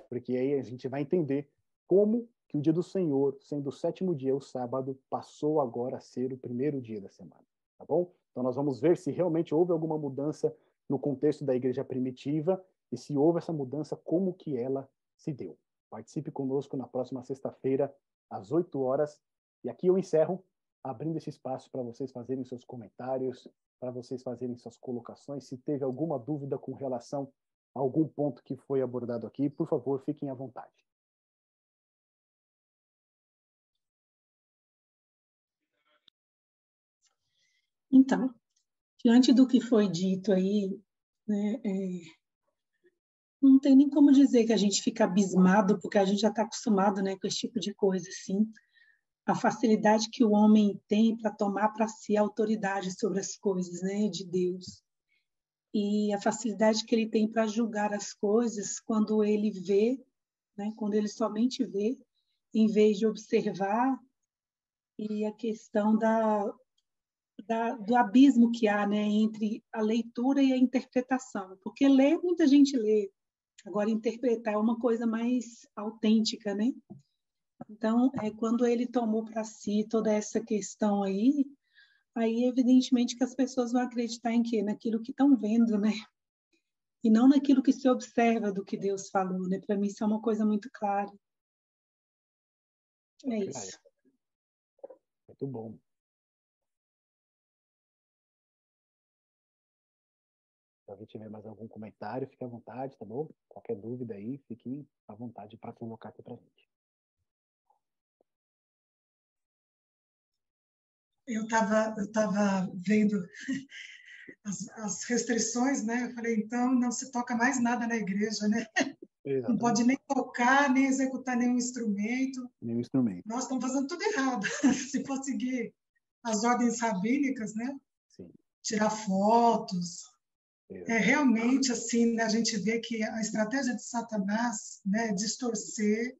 porque aí a gente vai entender como que o dia do Senhor, sendo o 7º dia, o sábado, passou agora a ser o 1º dia da semana, tá bom? Então nós vamos ver se realmente houve alguma mudança no contexto da igreja primitiva e se houve essa mudança, como que ela se deu. Participe conosco na próxima sexta-feira, às 8 horas, e aqui eu encerro abrindo esse espaço para vocês fazerem seus comentários, para vocês fazerem suas colocações. Se teve alguma dúvida com relação a algum ponto que foi abordado aqui, por favor, fiquem à vontade. Então, diante do que foi dito aí, né, não tem nem como dizer que a gente fica abismado, porque a gente já está acostumado, né, com esse tipo de coisa, assim. A facilidade que o homem tem para tomar para si a autoridade sobre as coisas, né, de Deus. E a facilidade que ele tem para julgar as coisas quando ele vê, né, quando ele somente vê, em vez de observar, e a questão do abismo que há, né, entre a leitura e a interpretação. Porque ler, muita gente lê, agora interpretar é uma coisa mais autêntica, né? Então, quando ele tomou para si toda essa questão aí evidentemente que as pessoas vão acreditar em quê? Naquilo que estão vendo, né? E não naquilo que se observa do que Deus falou, né? Para mim isso é uma coisa muito clara. É isso. Muito bom. Se alguém tiver mais algum comentário, fique à vontade, tá bom? Qualquer dúvida aí, fiquem à vontade para colocar aqui para a gente. Eu tava vendo as restrições, né? Eu falei, então não se toca mais nada na igreja, né? Exatamente. Não pode nem tocar, nem executar nenhum instrumento. Nenhum instrumento. Nós estamos fazendo tudo errado. Se for seguir as ordens rabínicas, né? Sim. Tirar fotos. Realmente, assim, né, a gente vê que a estratégia de Satanás, né, distorcer.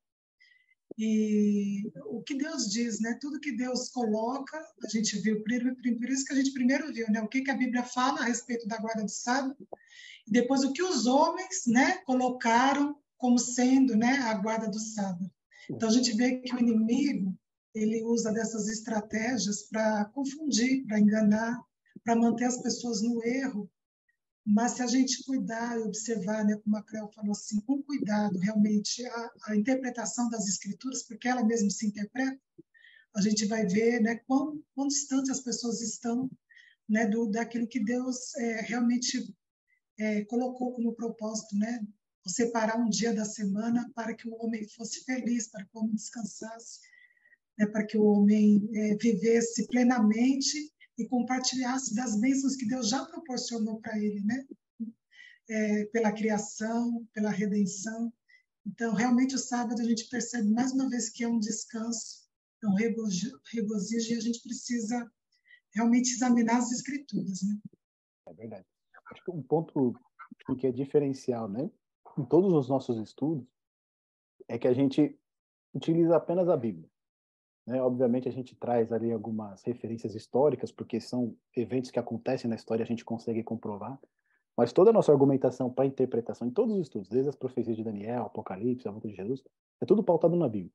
E o que Deus diz, né? Tudo que Deus coloca, a gente viu, por isso que a gente primeiro viu, né? O que a Bíblia fala a respeito da guarda do sábado, e depois o que os homens, né, colocaram como sendo, né, a guarda do sábado. Então a gente vê que o inimigo, ele usa dessas estratégias para confundir, para enganar, para manter as pessoas no erro. Mas se a gente cuidar e observar, né, como a Creu falou assim, com cuidado, realmente, a interpretação das escrituras, porque ela mesma se interpreta, a gente vai ver, né, quão distantes as pessoas estão, né, daquilo que Deus realmente colocou como propósito, né, separar um dia da semana para que o homem fosse feliz, para que o homem descansasse, né, para que o homem vivesse plenamente e compartilhasse das bênçãos que Deus já proporcionou para ele, né? Pela criação, pela redenção. Então, realmente, o sábado a gente percebe mais uma vez que é um descanso, é um regozijo, e a gente precisa realmente examinar as escrituras, né? É verdade. Acho que um ponto que é diferencial, né? Em todos os nossos estudos, é que a gente utiliza apenas a Bíblia. Né? Obviamente, a gente traz ali algumas referências históricas, porque são eventos que acontecem na história, a gente consegue comprovar. Mas toda a nossa argumentação para interpretação, em todos os estudos, desde as profecias de Daniel, Apocalipse, a volta de Jesus, é tudo pautado na Bíblia.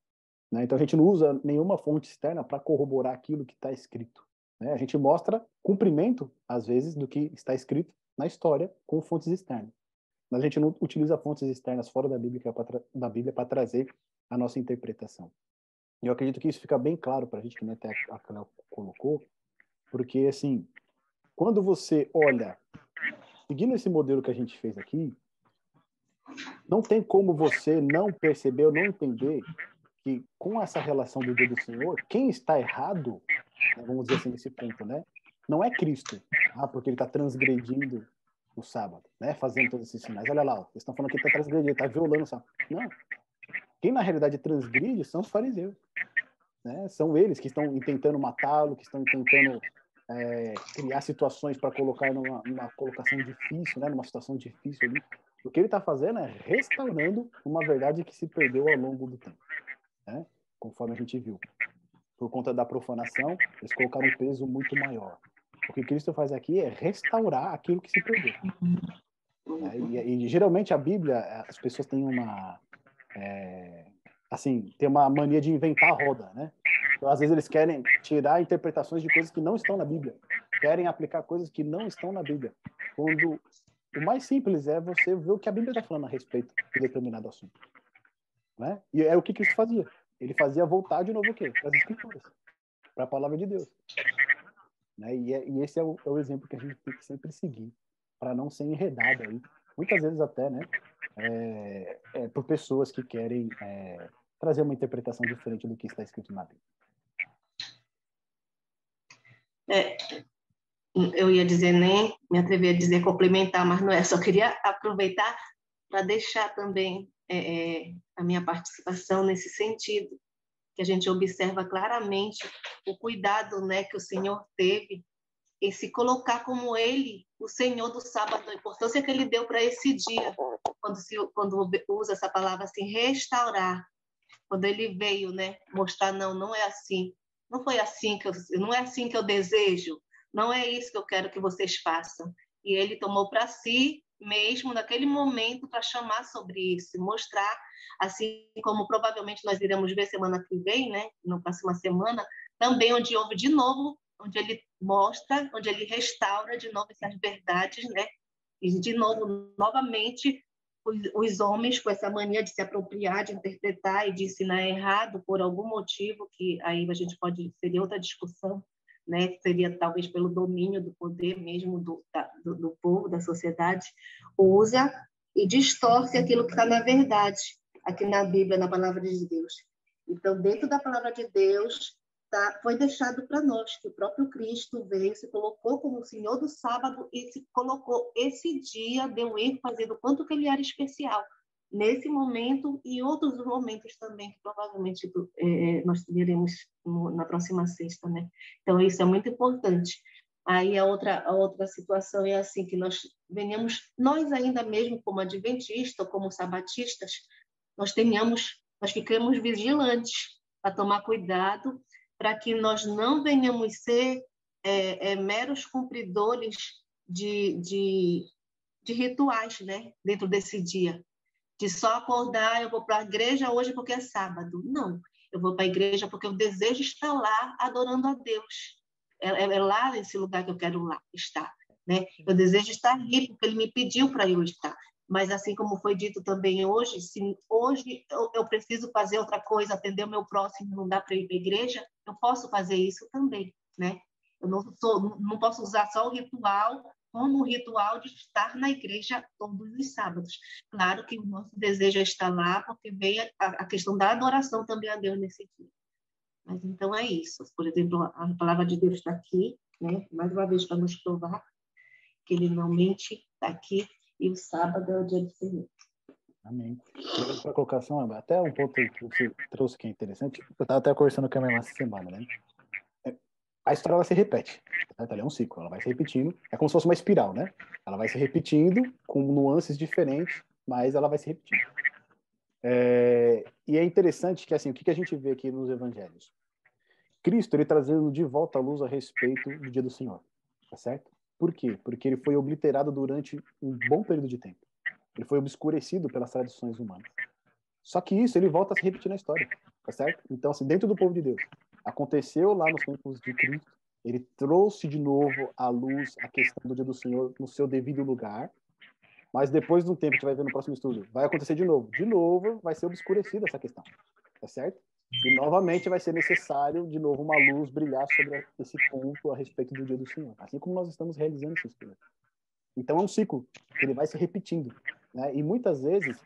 Né? Então, a gente não usa nenhuma fonte externa para corroborar aquilo que está escrito. Né? A gente mostra cumprimento, às vezes, do que está escrito na história com fontes externas. Mas a gente não utiliza fontes externas fora da Bíblia para trazer a nossa interpretação. E eu acredito que isso fica bem claro para a gente, que até a Cléo colocou, porque, assim, quando você olha, seguindo esse modelo que a gente fez aqui, não tem como você não perceber ou não entender que, com essa relação do dia do Senhor, quem está errado, né, vamos dizer assim, nesse ponto, né, não é Cristo, porque ele está transgredindo o sábado, né, fazendo todos esses sinais. Olha lá, eles estão falando que ele está transgredindo, está violando o sábado. Não. Quem, na realidade, transgride são os fariseus. Né? São eles que estão tentando matá-lo, que estão tentando criar situações para colocar numa colocação difícil, né? Numa situação difícil ali. O que ele está fazendo é restaurando uma verdade que se perdeu ao longo do tempo, né? Conforme a gente viu. Por conta da profanação, eles colocaram um peso muito maior. O que Cristo faz aqui é restaurar aquilo que se perdeu. E geralmente a Bíblia, as pessoas têm assim, tem uma mania de inventar a roda, né? Então, às vezes eles querem tirar interpretações de coisas que não estão na Bíblia, querem aplicar coisas que não estão na Bíblia, quando o mais simples é você ver o que a Bíblia está falando a respeito de determinado assunto, né? E é o que Cristo fazia. Ele fazia voltar de novo o quê? Para as Escrituras, para a palavra de Deus, né? E esse é o exemplo que a gente tem que sempre seguir, para não ser enredado aí, muitas vezes até, né? Por pessoas que querem trazer uma interpretação diferente do que está escrito na Bíblia. Eu ia dizer, nem me atrevi a dizer complementar, mas não é, só queria aproveitar para deixar também a minha participação nesse sentido, que a gente observa claramente o cuidado, né, que o Senhor teve em se colocar como Ele, o Senhor do sábado, a importância que Ele deu para esse dia, quando usa essa palavra assim, restaurar, quando Ele veio, né, mostrar, não é assim, não foi assim não é assim que eu desejo, não é isso que eu quero que vocês façam. E Ele tomou para si mesmo naquele momento para chamar sobre isso, mostrar, assim como provavelmente nós iremos ver semana que vem, né, na próxima semana, também onde houve de novo, onde ele mostra, onde ele restaura de novo essas verdades, né? E de novo, novamente, os homens com essa mania de se apropriar, de interpretar e de ensinar errado por algum motivo, que aí a gente seria outra discussão, né? Seria talvez pelo domínio do poder mesmo do povo, da sociedade, usa e distorce aquilo que está na verdade, aqui na Bíblia, na palavra de Deus. Então, dentro da palavra de Deus, foi deixado para nós que o próprio Cristo veio, se colocou como o Senhor do sábado e se colocou esse dia, deu ênfase do quanto que ele era especial nesse momento e outros momentos também que provavelmente nós veremos na próxima sexta, né? Então isso é muito importante. Aí a outra situação é assim, que nós ainda mesmo como adventistas ou como sabatistas, nós fiquemos vigilantes para tomar cuidado para que nós não venhamos ser meros cumpridores de rituais, né? Dentro desse dia. De só acordar, eu vou para a igreja hoje porque é sábado. Não, eu vou para a igreja porque eu desejo estar lá adorando a Deus. É lá nesse lugar que eu quero lá estar, né? Eu desejo estar ali porque Ele me pediu para eu estar. Mas assim como foi dito também hoje, se hoje eu preciso fazer outra coisa, atender o meu próximo, não dá para ir para a igreja, eu posso fazer isso também, né? Eu não posso usar só o ritual como o ritual de estar na igreja todos os sábados. Claro que o nosso desejo é estar lá, porque vem a questão da adoração também a Deus nesse dia. Mas então é isso. Por exemplo, a palavra de Deus está aqui, né? Mais uma vez para nos provar que Ele não mente, está aqui, e o sábado é o dia do Senhor. Amém. Obrigado pela colocação, até um ponto que você trouxe que é interessante. Eu estava até conversando com a minha irmã essa semana, né? A história ela se repete, tá? É um ciclo, ela vai se repetindo, é como se fosse uma espiral, né? Ela vai se repetindo com nuances diferentes, mas ela vai se repetindo. E é interessante que, assim, o que a gente vê aqui nos evangelhos? Cristo, ele trazendo de volta a luz a respeito do dia do Senhor, tá certo? Por quê? Porque ele foi obliterado durante um bom período de tempo. Ele foi obscurecido pelas tradições humanas. Só que isso, ele volta a se repetir na história, tá certo? Então, assim, dentro do povo de Deus, aconteceu lá nos tempos de Cristo, ele trouxe de novo à luz a questão do dia do Senhor no seu devido lugar, mas depois de um tempo, que a gente vai ver no próximo estudo, vai acontecer de novo vai ser obscurecida essa questão, tá certo? E novamente vai ser necessário, de novo, uma luz brilhar sobre esse ponto a respeito do dia do Senhor, assim como nós estamos realizando esse estudo. Então é um ciclo, ele vai se repetindo, né? E muitas vezes,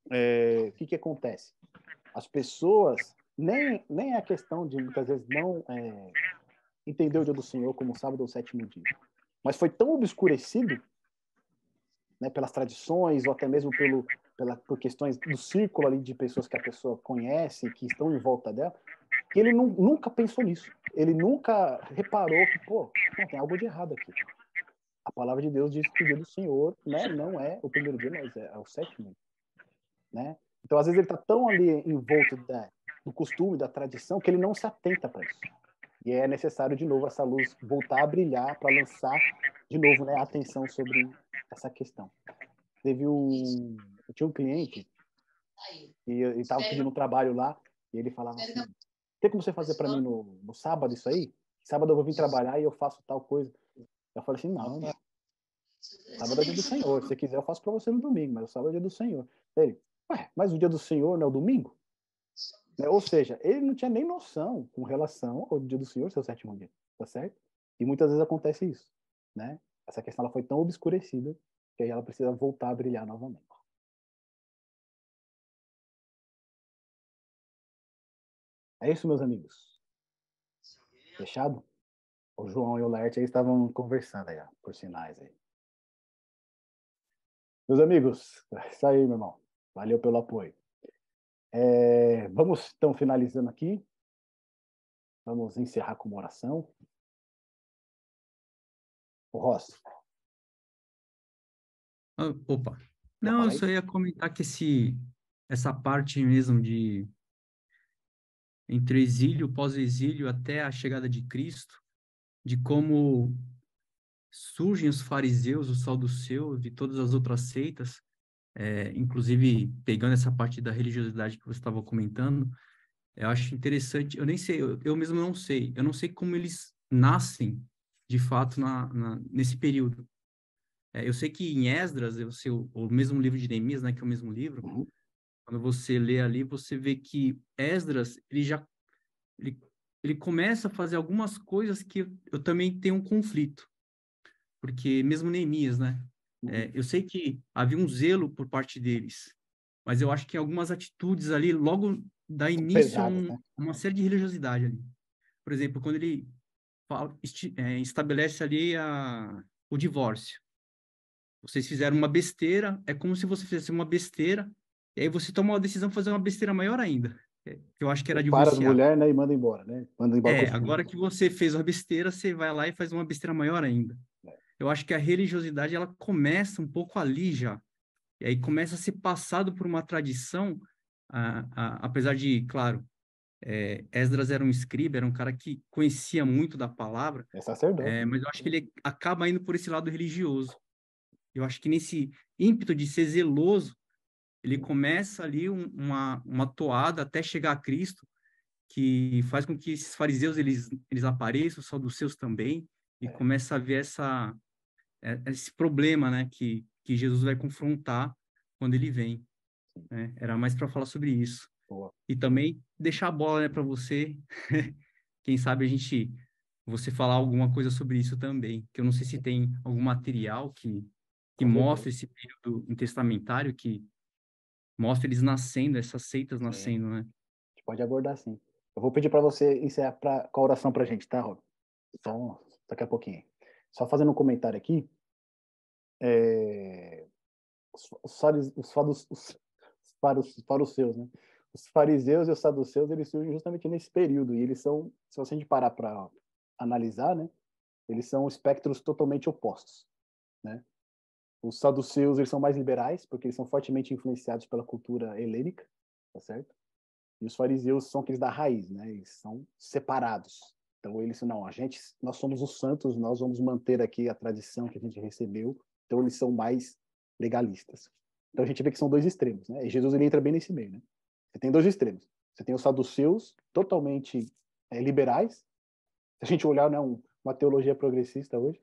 o que acontece? As pessoas, nem é a questão de muitas vezes não entender o dia do Senhor como sábado ou sétimo dia, mas foi tão obscurecido, né, pelas tradições ou até mesmo por questões do círculo ali de pessoas que a pessoa conhece, que estão em volta dela, que ele nunca pensou nisso. Ele nunca reparou que, não, tem algo de errado aqui. A palavra de Deus diz que o dia do Senhor, né, não é o primeiro dia, mas é o sétimo, né? Então, às vezes, ele está tão ali envolto do costume, da tradição, que ele não se atenta para isso. E é necessário, de novo, essa luz voltar a brilhar para lançar, de novo, né, a atenção sobre essa questão. Eu tinha um cliente E estava pedindo um trabalho lá, e ele falava assim, tem como você fazer para mim no sábado isso aí? Sábado eu vou vir trabalhar e eu faço tal coisa. Eu falei assim, não, sábado é dia do Senhor. Se você quiser, eu faço para você no domingo, mas o sábado é dia do Senhor. Ele, mas o dia do Senhor não é o domingo? Né? Ou seja, ele não tinha nem noção com relação ao dia do Senhor, seu sétimo dia, tá certo? E muitas vezes acontece isso, né? Essa questão ela foi tão obscurecida que aí ela precisa voltar a brilhar novamente. É isso, meus amigos. Fechado? O João e o Laerte aí estavam conversando aí, ó, por sinais aí. Meus amigos, é isso aí, meu irmão. Valeu pelo apoio. Vamos, então, finalizando aqui. Vamos encerrar com uma oração. O Ross. Opa. Quer Não, falar eu aí? só ia comentar que essa parte mesmo de entre exílio, pós-exílio até a chegada de Cristo, de como surgem os fariseus, os saduceus e todas as outras seitas, inclusive pegando essa parte da religiosidade que você estava comentando, eu acho interessante, eu nem sei, eu mesmo não sei, eu não sei como eles nascem, de fato, nesse período. Eu sei que em Esdras, eu sei o mesmo livro de Neemias, né, que é o mesmo livro, Uhum. quando você lê ali, você vê que Esdras, ele, ele começa a fazer algumas coisas que eu também tenho um conflito, porque mesmo Neemias, né, Uhum. eu sei que havia um zelo por parte deles, mas eu acho que algumas atitudes ali, logo dá início a Pesadas, né? uma série de religiosidade ali. Por exemplo, quando ele estabelece ali o divórcio. Vocês fizeram uma besteira, é como se você fizesse uma besteira, e aí você toma uma decisão de fazer uma besteira maior ainda, que eu acho que era Separa as divorciar. mulheres, né, e manda embora, né? Manda embora com os filhos. Agora que você fez uma besteira, você vai lá e faz uma besteira maior ainda. É. Eu acho que a religiosidade, ela começa um pouco ali já, e aí começa a ser passado por uma tradição, apesar de, claro, Esdras era um escriba, era um cara que conhecia muito da palavra, É sacerdote. mas eu acho que ele acaba indo por esse lado religioso. Eu acho que nesse ímpeto de ser zeloso, ele começa ali uma toada até chegar a Cristo, que faz com que esses fariseus eles apareçam, os saduceus também, e começa a ver esse problema, né, que Jesus vai confrontar quando ele vem. Né? Era mais para falar sobre isso. Boa. E também deixar a bola, né, para você. Quem sabe você falar alguma coisa sobre isso também, que eu não sei se tem algum material que Com mostra certeza. esse período intertestamentário, que mostra eles nascendo, essas seitas Sim. nascendo, né? A gente pode abordar, sim. Eu vou pedir para você encerrar com a oração para a gente, tá, Rob? Então, daqui a pouquinho. Só fazendo um comentário aqui. Os fariseus, né? Os fariseus e os saduceus, eles surgem justamente nesse período. E eles são, se você a gente parar para analisar, né? Eles são espectros totalmente opostos, né? Os saduceus, eles são mais liberais, porque eles são fortemente influenciados pela cultura helênica, tá certo? E os fariseus são aqueles da raiz, né? Eles são separados. Então eles não, nós somos os santos, nós vamos manter aqui a tradição que a gente recebeu. Então eles são mais legalistas. Então a gente vê que são dois extremos, né? E Jesus ele entra bem nesse meio, né? Você tem dois extremos. Você tem os saduceus totalmente liberais. Se a gente olhar, né, uma teologia progressista hoje,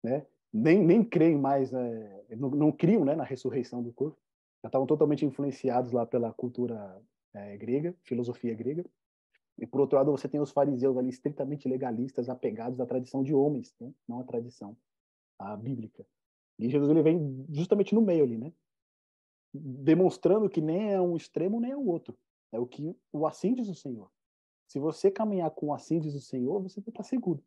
né? Nem creem mais, não criam, né, na ressurreição do corpo. Já estavam totalmente influenciados lá pela cultura grega, filosofia grega. E por outro lado, você tem os fariseus ali estritamente legalistas, apegados à tradição de homens, né? Não à tradição bíblica. E Jesus ele vem justamente no meio ali, né? Demonstrando que nem é um extremo nem é o outro. É o assim diz o Senhor. Se você caminhar com o assim diz o Senhor, você vai estar seguro,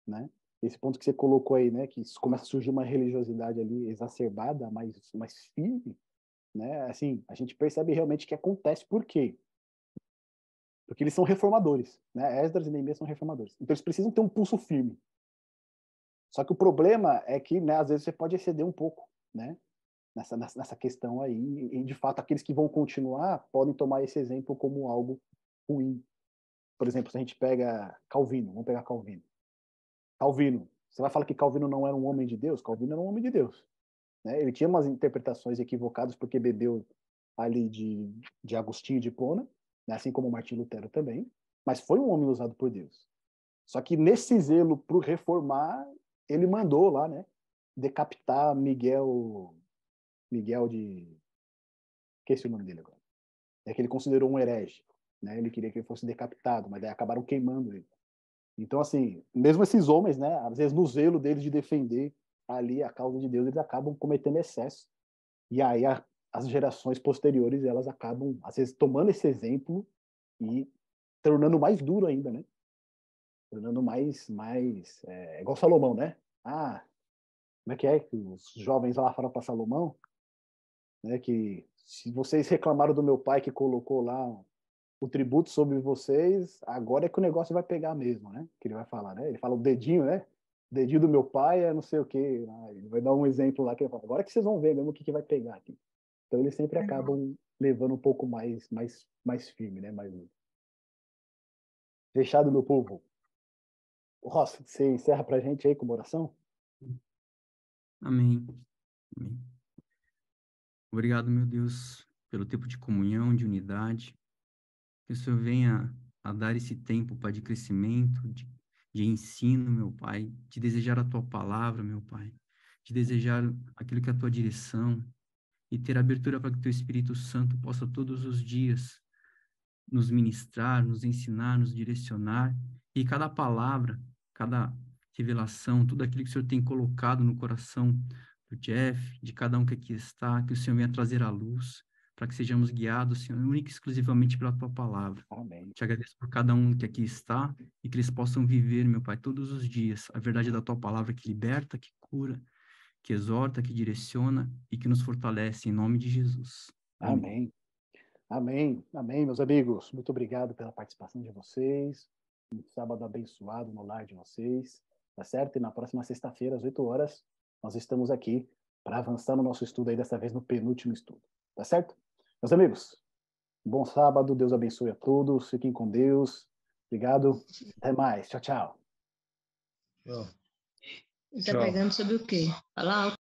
né? Esse ponto que você colocou aí, né, que começa a surgir uma religiosidade ali exacerbada, mais firme, né? Assim, a gente percebe realmente que acontece. Por quê? Porque eles são reformadores, né? Esdras e Neemias são reformadores. Então eles precisam ter um pulso firme. Só que o problema é que, né, às vezes você pode exceder um pouco, né? Nessa questão aí. E, de fato, aqueles que vão continuar podem tomar esse exemplo como algo ruim. Por exemplo, se a gente pega Calvino, vamos pegar Calvino. Calvino, você vai falar que Calvino não era um homem de Deus? Calvino era um homem de Deus. Né? Ele tinha umas interpretações equivocadas porque bebeu ali de Agostinho de Hipona, né? Assim como Martim Lutero também, mas foi um homem usado por Deus. Só que nesse zelo por reformar, ele mandou lá, né, decapitar Miguel de... Esqueci o nome dele agora. É que ele considerou um herege, né? Ele queria que ele fosse decapitado, mas daí acabaram queimando ele. Então, assim, mesmo esses homens, né, às vezes no zelo deles de defender ali a causa de Deus, eles acabam cometendo excesso. E aí as gerações posteriores, elas acabam, às vezes, tomando esse exemplo e tornando mais duro ainda, né? Tornando igual Salomão, né? Como é que os jovens lá falaram para Salomão, né? Que se vocês reclamaram do meu pai que colocou lá o tributo sobre vocês, agora é que o negócio vai pegar mesmo, né? Que ele vai falar, né? Ele fala o dedinho, né? O dedinho do meu pai é não sei o quê. Ele vai dar um exemplo lá que ele fala, agora que vocês vão ver mesmo o que vai pegar aqui. Então eles sempre acabam levando um pouco mais firme, né? Mais fechado, meu povo. Ross, você encerra pra gente aí com uma oração? Amém. Amém. Obrigado, meu Deus, pelo tempo de comunhão, de unidade. Que o Senhor venha a dar esse tempo, Pai, de crescimento, de ensino, meu Pai, de desejar a Tua palavra, meu Pai, de desejar aquilo que é a Tua direção e ter abertura para que o Teu Espírito Santo possa todos os dias nos ministrar, nos ensinar, nos direcionar e cada palavra, cada revelação, tudo aquilo que o Senhor tem colocado no coração do Jeff, de cada um que aqui está, que o Senhor venha trazer à luz, para que sejamos guiados, Senhor, única e exclusivamente pela Tua palavra. Amém. Te agradeço por cada um que aqui está e que eles possam viver, meu Pai, todos os dias a verdade da Tua palavra que liberta, que cura, que exorta, que direciona e que nos fortalece, em nome de Jesus. Amém. Amém. Amém. Amém, meus amigos. Muito obrigado pela participação de vocês. Um sábado abençoado no lar de vocês. Tá certo? E na próxima sexta-feira, às 8 horas, nós estamos aqui para avançar no nosso estudo aí, dessa vez no penúltimo estudo. Tá certo? Meus amigos, bom sábado. Deus abençoe a todos. Fiquem com Deus. Obrigado. Até mais. Tchau, tchau. Está pregando sobre o quê? Fala alto.